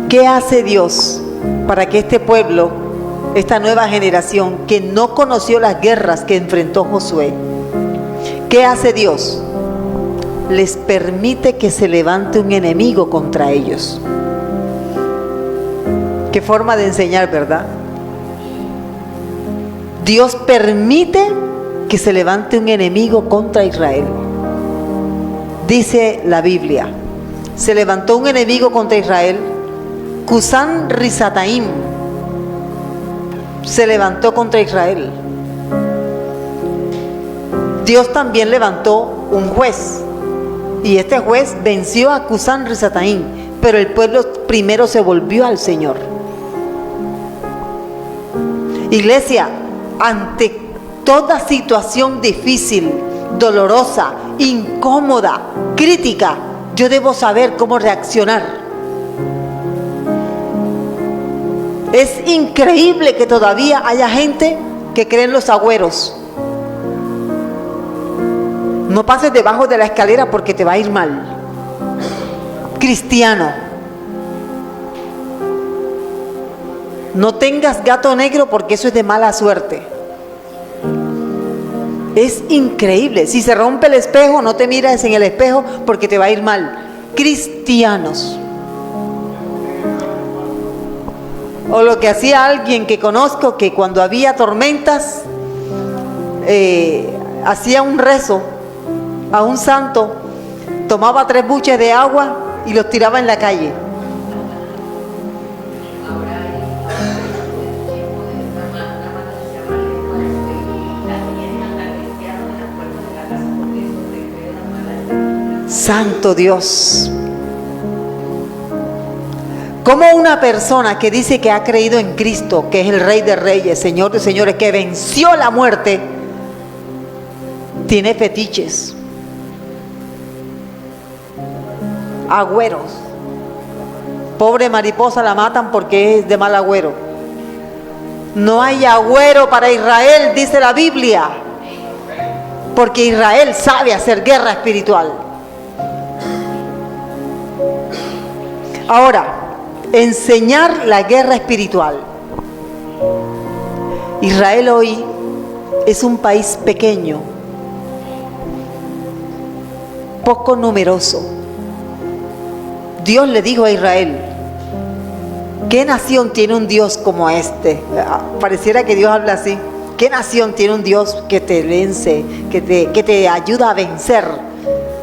¿Qué hace Dios para que este pueblo, esta nueva generación que no conoció las guerras que enfrentó Josué, qué hace Dios? Les permite que se levante un enemigo contra ellos. Qué forma de enseñar, ¿verdad? Dios permite que se levante un enemigo contra Israel. Dice la Biblia, se levantó un enemigo contra Israel, Cusán Risataim se levantó contra Israel. Dios también levantó un juez, y este juez venció a Cusán Risataim, pero el pueblo primero se volvió al Señor. Iglesia, ante toda situación difícil, dolorosa, incómoda, crítica, yo debo saber cómo reaccionar. Es increíble que todavía haya gente que cree en los agüeros. No pases debajo de la escalera porque te va a ir mal. Cristiano, no tengas gato negro porque eso es de mala suerte. Es increíble. Si se rompe el espejo, no te mires en el espejo porque te va a ir mal. Cristianos. O lo que hacía alguien que conozco, que cuando había tormentas, hacía un rezo a un santo, tomaba 3 buches de agua y los tiraba en la calle. Santo Dios. ¿Cómo una persona que dice que ha creído en Cristo, que es el Rey de Reyes, Señor de Señores, que venció la muerte, tiene fetiches? Agüeros. Pobre mariposa la matan porque es de mal agüero. No hay agüero para Israel, dice la Biblia, porque Israel sabe hacer guerra espiritual. Ahora, enseñar la guerra espiritual. Israel hoy es un país pequeño, poco numeroso. Dios le dijo a Israel, ¿qué nación tiene un Dios como este? Pareciera que Dios habla así. ¿Qué nación tiene un Dios que te vence, que te ayuda a vencer,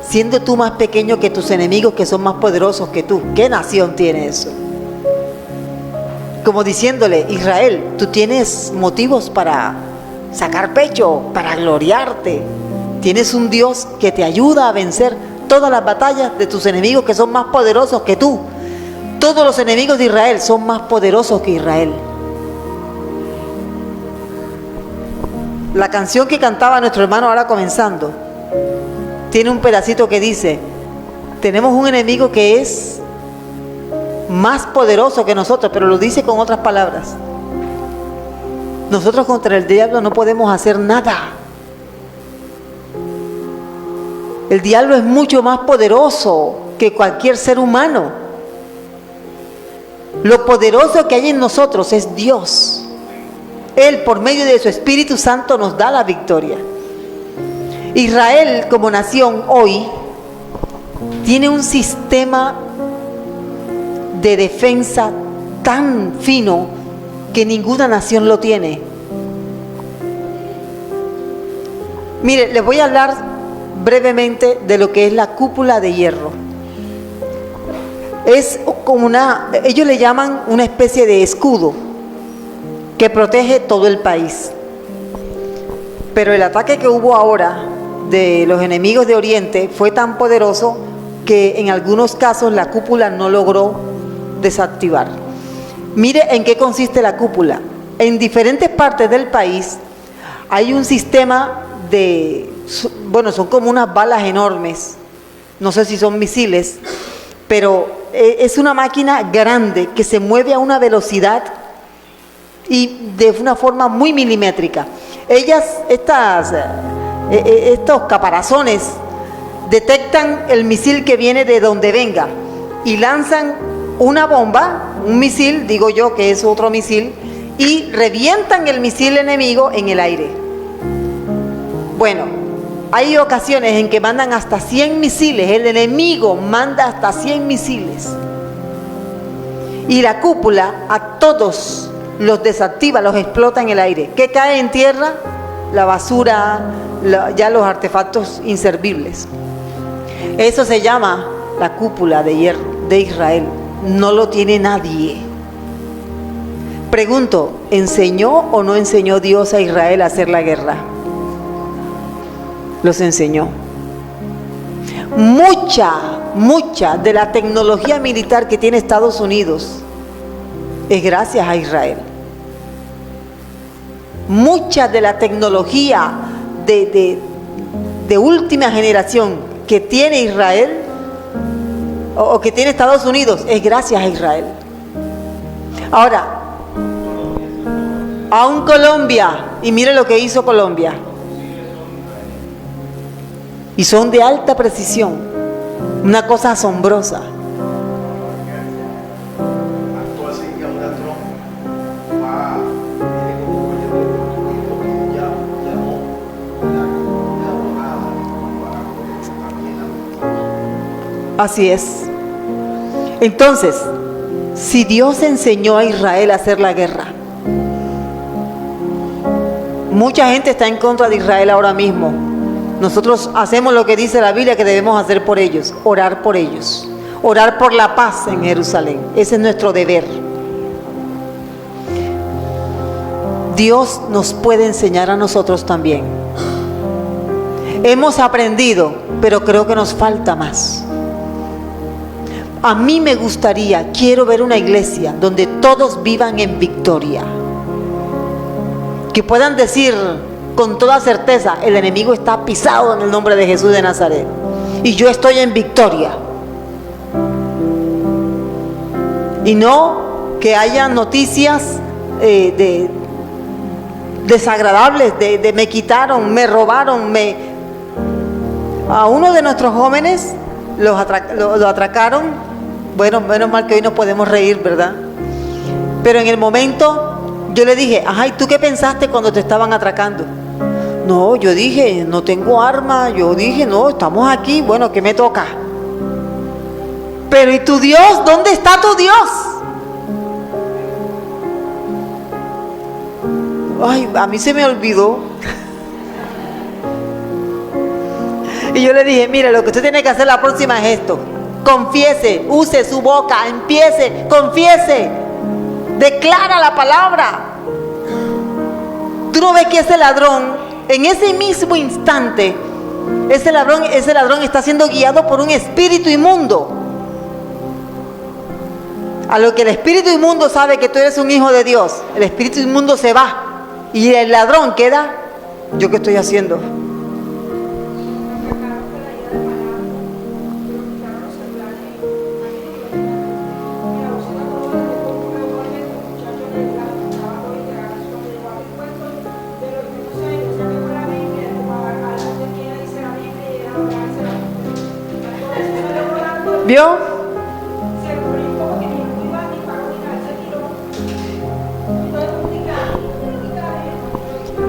siendo tú más pequeño que tus enemigos que son más poderosos que tú? ¿Qué nación tiene eso? Como diciéndole, Israel, tú tienes motivos para sacar pecho, para gloriarte. Tienes un Dios que te ayuda a vencer todas las batallas de tus enemigos que son más poderosos que tú. Todos los enemigos de Israel son más poderosos que Israel. La canción que cantaba nuestro hermano ahora comenzando tiene un pedacito que dice, tenemos un enemigo que es más poderoso que nosotros, pero lo dice con otras palabras. Nosotros contra el diablo no podemos hacer nada. El diablo es mucho más poderoso que cualquier ser humano. Lo poderoso que hay en nosotros es Dios. Él, por medio de su Espíritu Santo, nos da la victoria. Israel, como nación, hoy tiene un sistema de defensa tan fino que ninguna nación lo tiene. Mire, les voy a hablar brevemente de lo que es la cúpula de hierro. Es como ellos le llaman una especie de escudo que protege todo el país. Pero el ataque que hubo ahora de los enemigos de Oriente fue tan poderoso que en algunos casos la cúpula no logró desactivar. Mire en qué consiste la cúpula. En diferentes partes del país hay un sistema son como unas balas enormes, no sé si son misiles, pero es una máquina grande que se mueve a una velocidad y de una forma muy milimétrica. Estos caparazones detectan el misil que viene de donde venga y lanzan una bomba, un misil, digo yo que es otro misil, y revientan el misil enemigo en el aire. Bueno, hay ocasiones en que mandan hasta 100 misiles, el enemigo manda hasta 100 misiles. Y la cúpula a todos los desactiva, los explota en el aire. ¿Qué cae en tierra? La basura, ya los artefactos inservibles. Eso se llama la cúpula de hierro de Israel. No lo tiene nadie. Pregunto, ¿enseñó o no enseñó Dios a Israel a hacer la guerra? Los enseñó. Mucha de la tecnología militar que tiene Estados Unidos es gracias a Israel. Mucha de la tecnología de última generación que tiene Israel o que tiene Estados Unidos es gracias a Israel. Ahora, aún Colombia, y mire lo que hizo Colombia, y son de alta precisión, una cosa asombrosa. Así es. Entonces, si Dios enseñó a Israel a hacer la guerra, mucha gente está en contra de Israel ahora mismo. Nosotros hacemos lo que dice la Biblia que debemos hacer por ellos, orar por ellos, orar por la paz en Jerusalén. Ese es nuestro deber. Dios nos puede enseñar a nosotros también. Hemos aprendido, pero creo que nos falta más. A mí me gustaría, quiero ver una iglesia donde todos vivan en victoria. Que puedan decir con toda certeza, el enemigo está pisado en el nombre de Jesús de Nazaret. Y yo estoy en victoria. Y no que haya noticias desagradables de me quitaron, me robaron, a uno de nuestros jóvenes lo atracaron. Bueno, menos mal que hoy nos podemos reír, ¿verdad? Pero en el momento yo le dije, ajá, ¿y tú qué pensaste cuando te estaban atracando? No, yo dije, no tengo arma. Yo dije, no, estamos aquí, bueno, ¿qué me toca? Pero ¿y tu Dios? ¿Dónde está tu Dios? Ay, a mí se me olvidó. Y yo le dije, mire, lo que usted tiene que hacer la próxima es esto. Confiese, use su boca, empiece, confiese, declara la palabra. Tú no ves que ese ladrón, en ese mismo instante, ese ladrón está siendo guiado por un espíritu inmundo. A lo que el espíritu inmundo sabe que tú eres un hijo de Dios, el espíritu inmundo se va y el ladrón queda, ¿yo qué estoy haciendo? ¿Vio?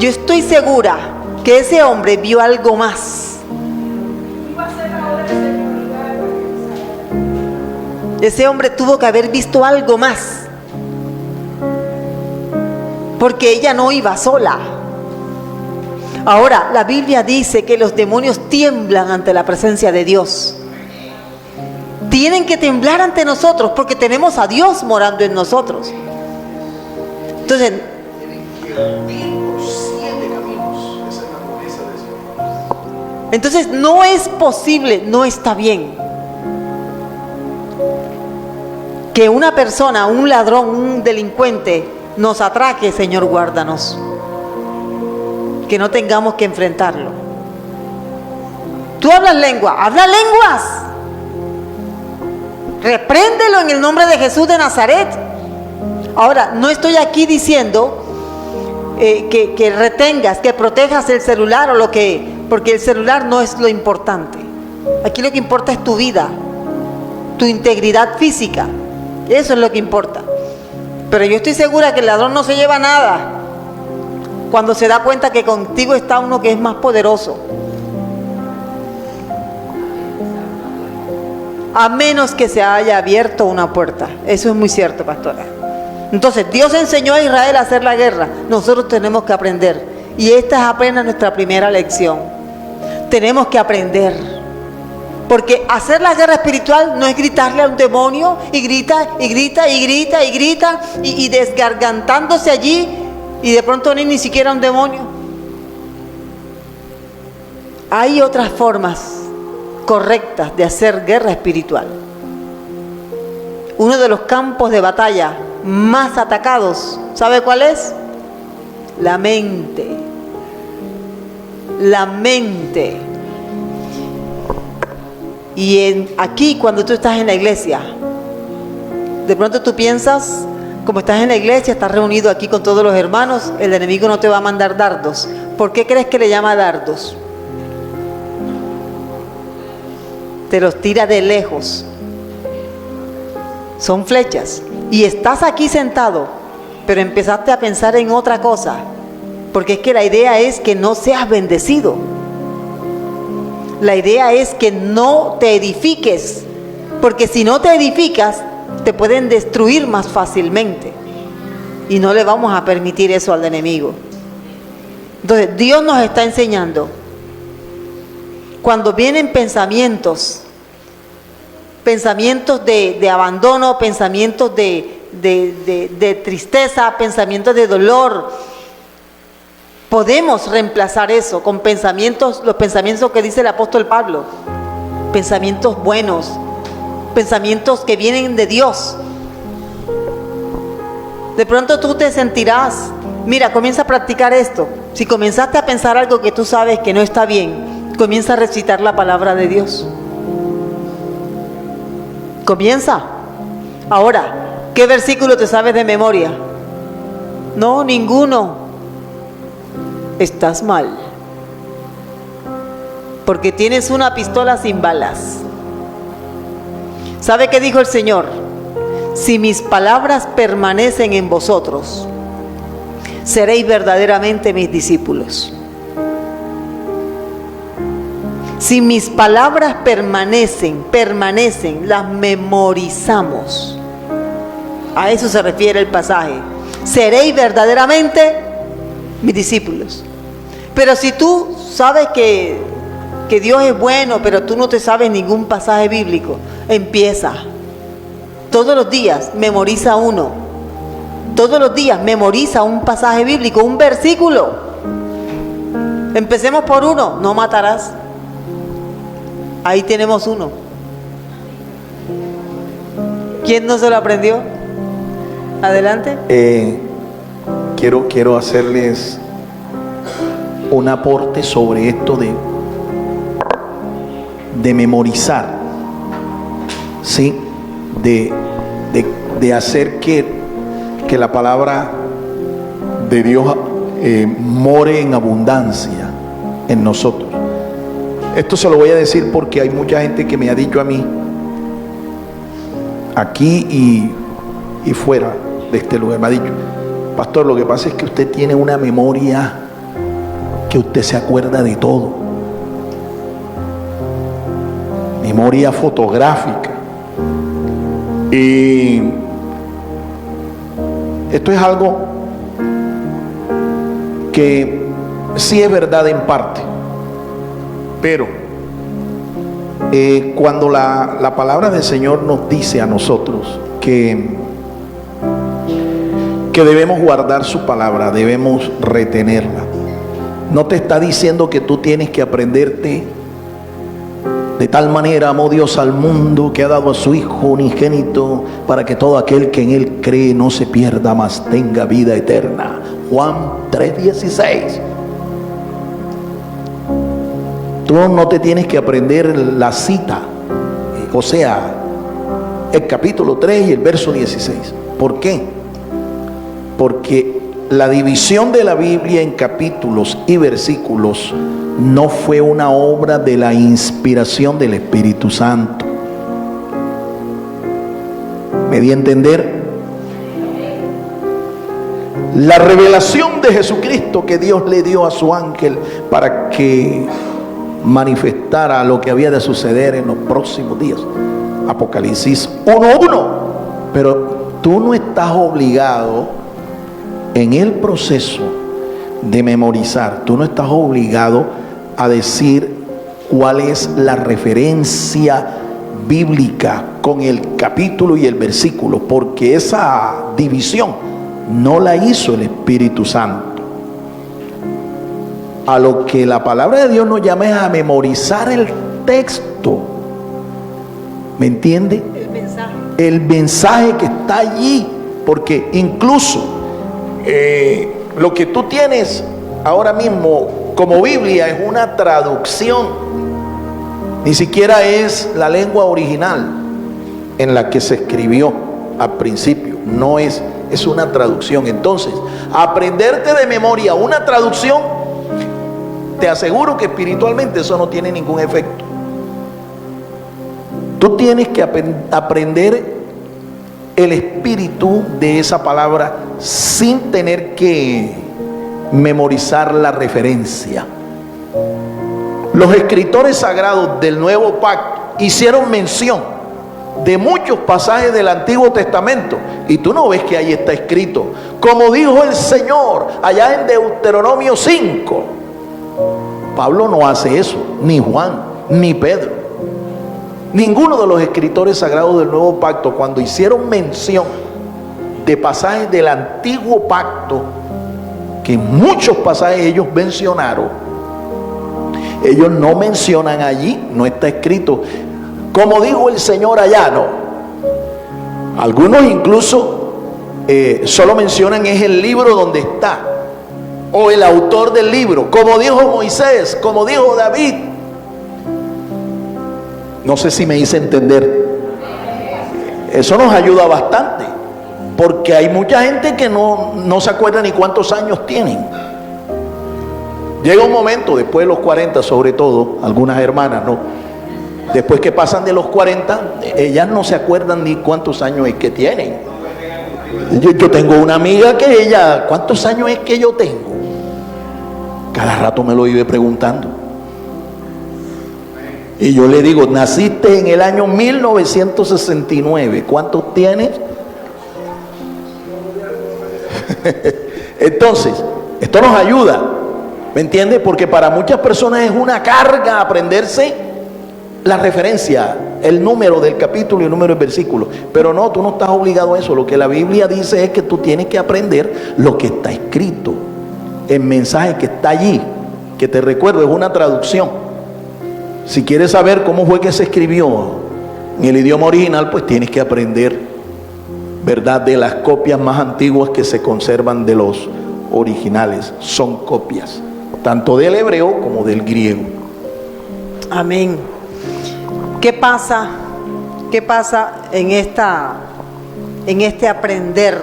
Yo estoy segura que ese hombre vio algo más. Ese hombre tuvo que haber visto algo más. Porque ella no iba sola. Ahora, la Biblia dice que los demonios tiemblan ante la presencia de Dios. tienen que temblar ante nosotros porque tenemos a Dios morando en nosotros. Entonces, no es posible, no está bien que una persona, un ladrón, un delincuente nos atraque. Señor, guárdanos, que no tengamos que enfrentarlo. Tú hablas lengua, habla lenguas, repréndelo en el nombre de Jesús de Nazaret. Ahora, no estoy aquí diciendo que retengas, que protejas el celular o porque el celular no es lo importante. Aquí lo que importa es tu vida, tu integridad física. Eso es lo que importa. Pero yo estoy segura que el ladrón no se lleva nada cuando se da cuenta que contigo está uno que es más poderoso. A menos que se haya abierto una puerta. Eso es muy cierto, pastora. Entonces, Dios enseñó a Israel a hacer la guerra. Nosotros tenemos que aprender. Y esta es apenas nuestra primera lección. Tenemos que aprender. Porque hacer la guerra espiritual no es gritarle a un demonio y grita y grita y grita y grita y desgargantándose allí y de pronto ni siquiera un demonio. Hay otras formas correctas de hacer guerra espiritual. Uno de los campos de batalla más atacados, ¿sabe cuál es? La mente. La mente. Y aquí, cuando tú estás en la iglesia, de pronto tú piensas, como estás en la iglesia, estás reunido aquí con todos los hermanos, el enemigo no te va a mandar dardos. ¿Por qué crees que le llama dardos? Te los tira de lejos. Son flechas. Y estás aquí sentado, pero empezaste a pensar en otra cosa, porque es que la idea es que no seas bendecido. La idea es que no te edifiques, porque si no te edificas, te pueden destruir más fácilmente. Y no le vamos a permitir eso al enemigo. Entonces, Dios nos está enseñando. Cuando vienen pensamientos de abandono, pensamientos de tristeza, pensamientos de dolor, podemos reemplazar eso con pensamientos, los pensamientos que dice el apóstol Pablo, pensamientos buenos, pensamientos que vienen de Dios. De pronto tú te sentirás, mira, comienza a practicar esto. Si comenzaste a pensar algo que tú sabes que no está bien, comienza a recitar la palabra de Dios. Comienza. Ahora, ¿qué versículo te sabes de memoria? No, ninguno. Estás mal, porque tienes una pistola sin balas. ¿Sabe qué dijo el Señor? Si mis palabras permanecen en vosotros, seréis verdaderamente mis discípulos. Si mis palabras permanecen, las memorizamos. A eso se refiere el pasaje. Seréis verdaderamente mis discípulos. Pero si tú sabes que Dios es bueno, pero tú no te sabes ningún pasaje bíblico, empieza. Todos los días memoriza uno. Todos los días memoriza un pasaje bíblico, un versículo. Empecemos por uno. No matarás. Ahí tenemos uno. ¿Quién no se lo aprendió? Adelante. Quiero hacerles un aporte sobre esto de memorizar, ¿sí? De hacer que la palabra de Dios more en abundancia en nosotros. Esto se lo voy a decir porque hay mucha gente que me ha dicho a mí, aquí y fuera de este lugar, me ha dicho: pastor, lo que pasa es que usted tiene una memoria que usted se acuerda de todo. Memoria fotográfica. Y esto es algo que sí es verdad en parte, pero Cuando la palabra del Señor nos dice a nosotros que debemos guardar su palabra, debemos retenerla, no te está diciendo que tú tienes que aprenderte: de tal manera amó Dios al mundo que ha dado a su Hijo unigénito para que todo aquel que en Él cree no se pierda, mas tenga vida eterna. Juan 3:16. Tú no te tienes que aprender la cita, o sea, el capítulo 3 y el verso 16. ¿Por qué? Porque la división de la Biblia en capítulos y versículos no fue una obra de la inspiración del Espíritu Santo. ¿Me di a entender? La revelación de Jesucristo que Dios le dio a su ángel para que manifestara lo que había de suceder en los próximos días. Apocalipsis 1:1. Pero tú no estás obligado en el proceso de memorizar, tú no estás obligado a decir cuál es la referencia bíblica con el capítulo y el versículo, porque esa división no la hizo el Espíritu Santo. A lo que la palabra de Dios nos llama es a memorizar el texto. ¿Me entiende? El mensaje que está allí. Porque incluso lo que tú tienes ahora mismo como Biblia es una traducción. Ni siquiera es la lengua original en la que se escribió al principio. No es una traducción. Entonces, aprenderte de memoria una traducción, te aseguro que espiritualmente eso no tiene ningún efecto. Tú tienes que aprender el espíritu de esa palabra sin tener que memorizar la referencia. Los escritores sagrados del Nuevo Pacto hicieron mención de muchos pasajes del Antiguo Testamento, y tú no ves que ahí está escrito, como dijo el Señor allá en Deuteronomio 5. Pablo no hace eso, ni Juan, ni Pedro. Ninguno de los escritores sagrados del Nuevo Pacto, cuando hicieron mención de pasajes del Antiguo Pacto, que muchos pasajes ellos mencionaron, ellos no mencionan allí, no está escrito, como dijo el Señor allá, no. Algunos incluso solo mencionan es el libro donde está, o el autor del libro, como dijo Moisés, como dijo David. No sé si me hice entender. Eso nos ayuda bastante, porque hay mucha gente que no se acuerda ni cuántos años tienen. Llega un momento, después de los 40, sobre todo, algunas hermanas, ¿no? Después que pasan de los 40, ellas no se acuerdan ni cuántos años es que tienen. Yo tengo una amiga que ella, ¿cuántos años es que yo tengo? Cada rato me lo iba preguntando. Y yo le digo, naciste en el año 1969, ¿cuántos tienes? Entonces, esto nos ayuda, ¿me entiendes? Porque para muchas personas es una carga aprenderse la referencia, el número del capítulo y el número del versículo. Pero no, tú no estás obligado a eso. Lo que la Biblia dice es que tú tienes que aprender lo que está escrito, el mensaje que está allí, que te recuerdo, es una traducción. Si quieres saber cómo fue que se escribió en el idioma original, pues tienes que aprender, ¿verdad?, de las copias más antiguas que se conservan de los originales. Son copias, tanto del hebreo como del griego. Amén. ¿Qué pasa en este aprender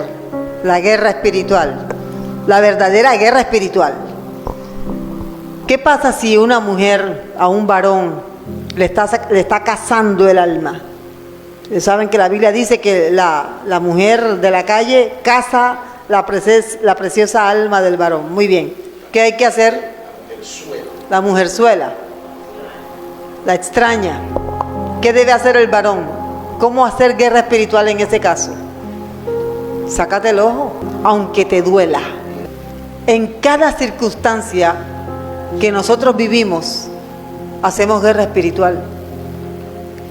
la guerra espiritual? La verdadera guerra espiritual. ¿Qué pasa si una mujer a un varón le está cazando el alma? Saben que la Biblia dice que la mujer de la calle caza la preciosa alma del varón. Muy bien. ¿Qué hay que hacer? La mujerzuela. La extraña. ¿Qué debe hacer el varón? ¿Cómo hacer guerra espiritual en ese caso? Sácate el ojo, aunque te duela. En cada circunstancia que nosotros vivimos, hacemos guerra espiritual.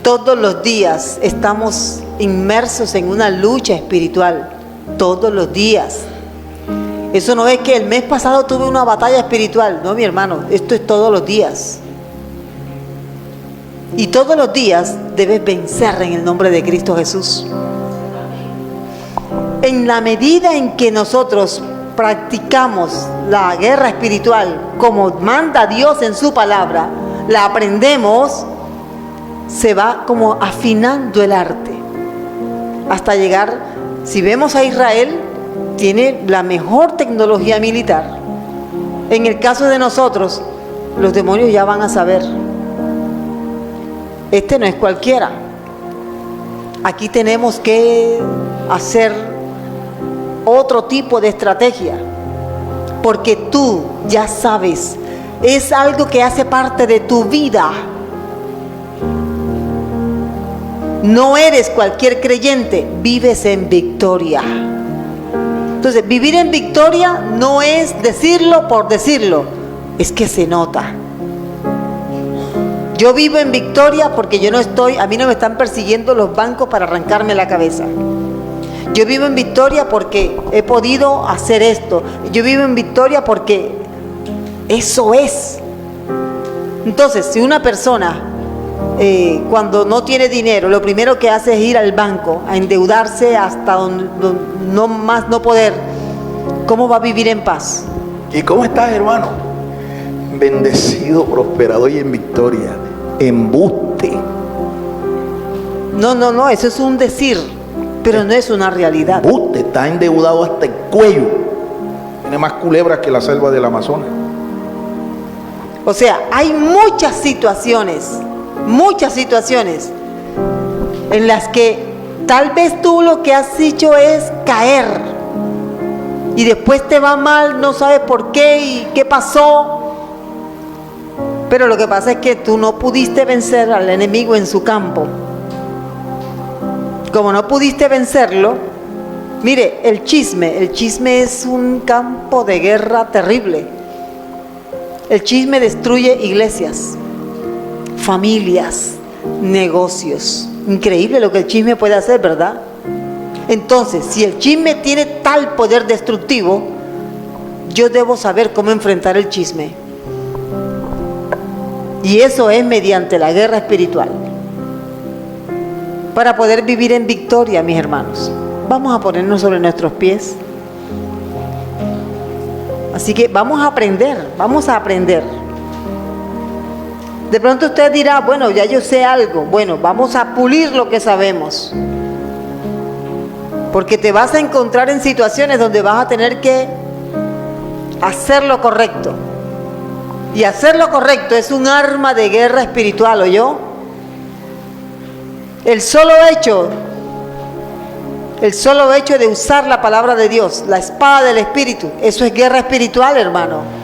Todos los días estamos inmersos en una lucha espiritual. Todos los días. Eso no es que el mes pasado tuve una batalla espiritual. No, mi hermano, esto es todos los días. Y todos los días debes vencer en el nombre de Cristo Jesús. En la medida en que nosotros practicamos la guerra espiritual como manda Dios en su palabra, la aprendemos, se va como afinando el arte hasta llegar, si vemos a Israel, tiene la mejor tecnología militar. En el caso de nosotros, los demonios ya van a saber, este no es cualquiera. Aquí tenemos que hacer otro tipo de estrategia, porque tú ya sabes, es algo que hace parte de tu vida. No eres cualquier creyente, vives en victoria. Entonces, vivir en victoria no es decirlo por decirlo, es que se nota. Yo vivo en victoria porque a mí no me están persiguiendo los bancos para arrancarme la cabeza. Yo vivo en victoria porque he podido hacer esto. Yo vivo en victoria porque eso es. Entonces, si una persona cuando no tiene dinero, lo primero que hace es ir al banco a endeudarse hasta donde no más no poder, ¿cómo va a vivir en paz? ¿Y cómo estás, hermano? Bendecido, prosperado y en victoria. Embuste. No, eso es un decir, pero no es una realidad. Embuste, está endeudado hasta el cuello. Tiene más culebras que la selva del Amazonas. O sea, hay muchas situaciones en las que tal vez tú lo que has hecho es caer y después te va mal, no sabes por qué y qué pasó, pero lo que pasa es que tú no pudiste vencer al enemigo en su campo. Como no pudiste vencerlo, mire, el chisme es un campo de guerra terrible. El chisme destruye iglesias, familias, negocios. Increíble lo que el chisme puede hacer, ¿verdad? Entonces, si el chisme tiene tal poder destructivo, yo debo saber cómo enfrentar el chisme. Y eso es mediante la guerra espiritual. Para poder vivir en victoria, mis hermanos. Vamos a ponernos sobre nuestros pies. Así que vamos a aprender. De pronto usted dirá, bueno, ya yo sé algo. Bueno, vamos a pulir lo que sabemos. Porque te vas a encontrar en situaciones donde vas a tener que hacer lo correcto. Y hacer lo correcto es un arma de guerra espiritual, ¿oyó? El solo hecho de usar la palabra de Dios, la espada del Espíritu, eso es guerra espiritual, hermano.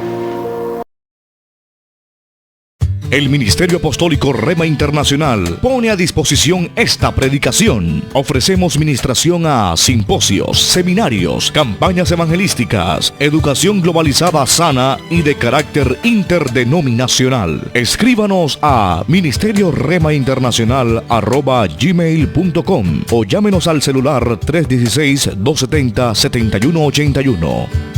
El Ministerio Apostólico Rema Internacional pone a disposición esta predicación. Ofrecemos ministración a simposios, seminarios, campañas evangelísticas, educación globalizada sana y de carácter interdenominacional. Escríbanos a ministerioremainternacional@gmail.com o llámenos al celular 316-270-7181.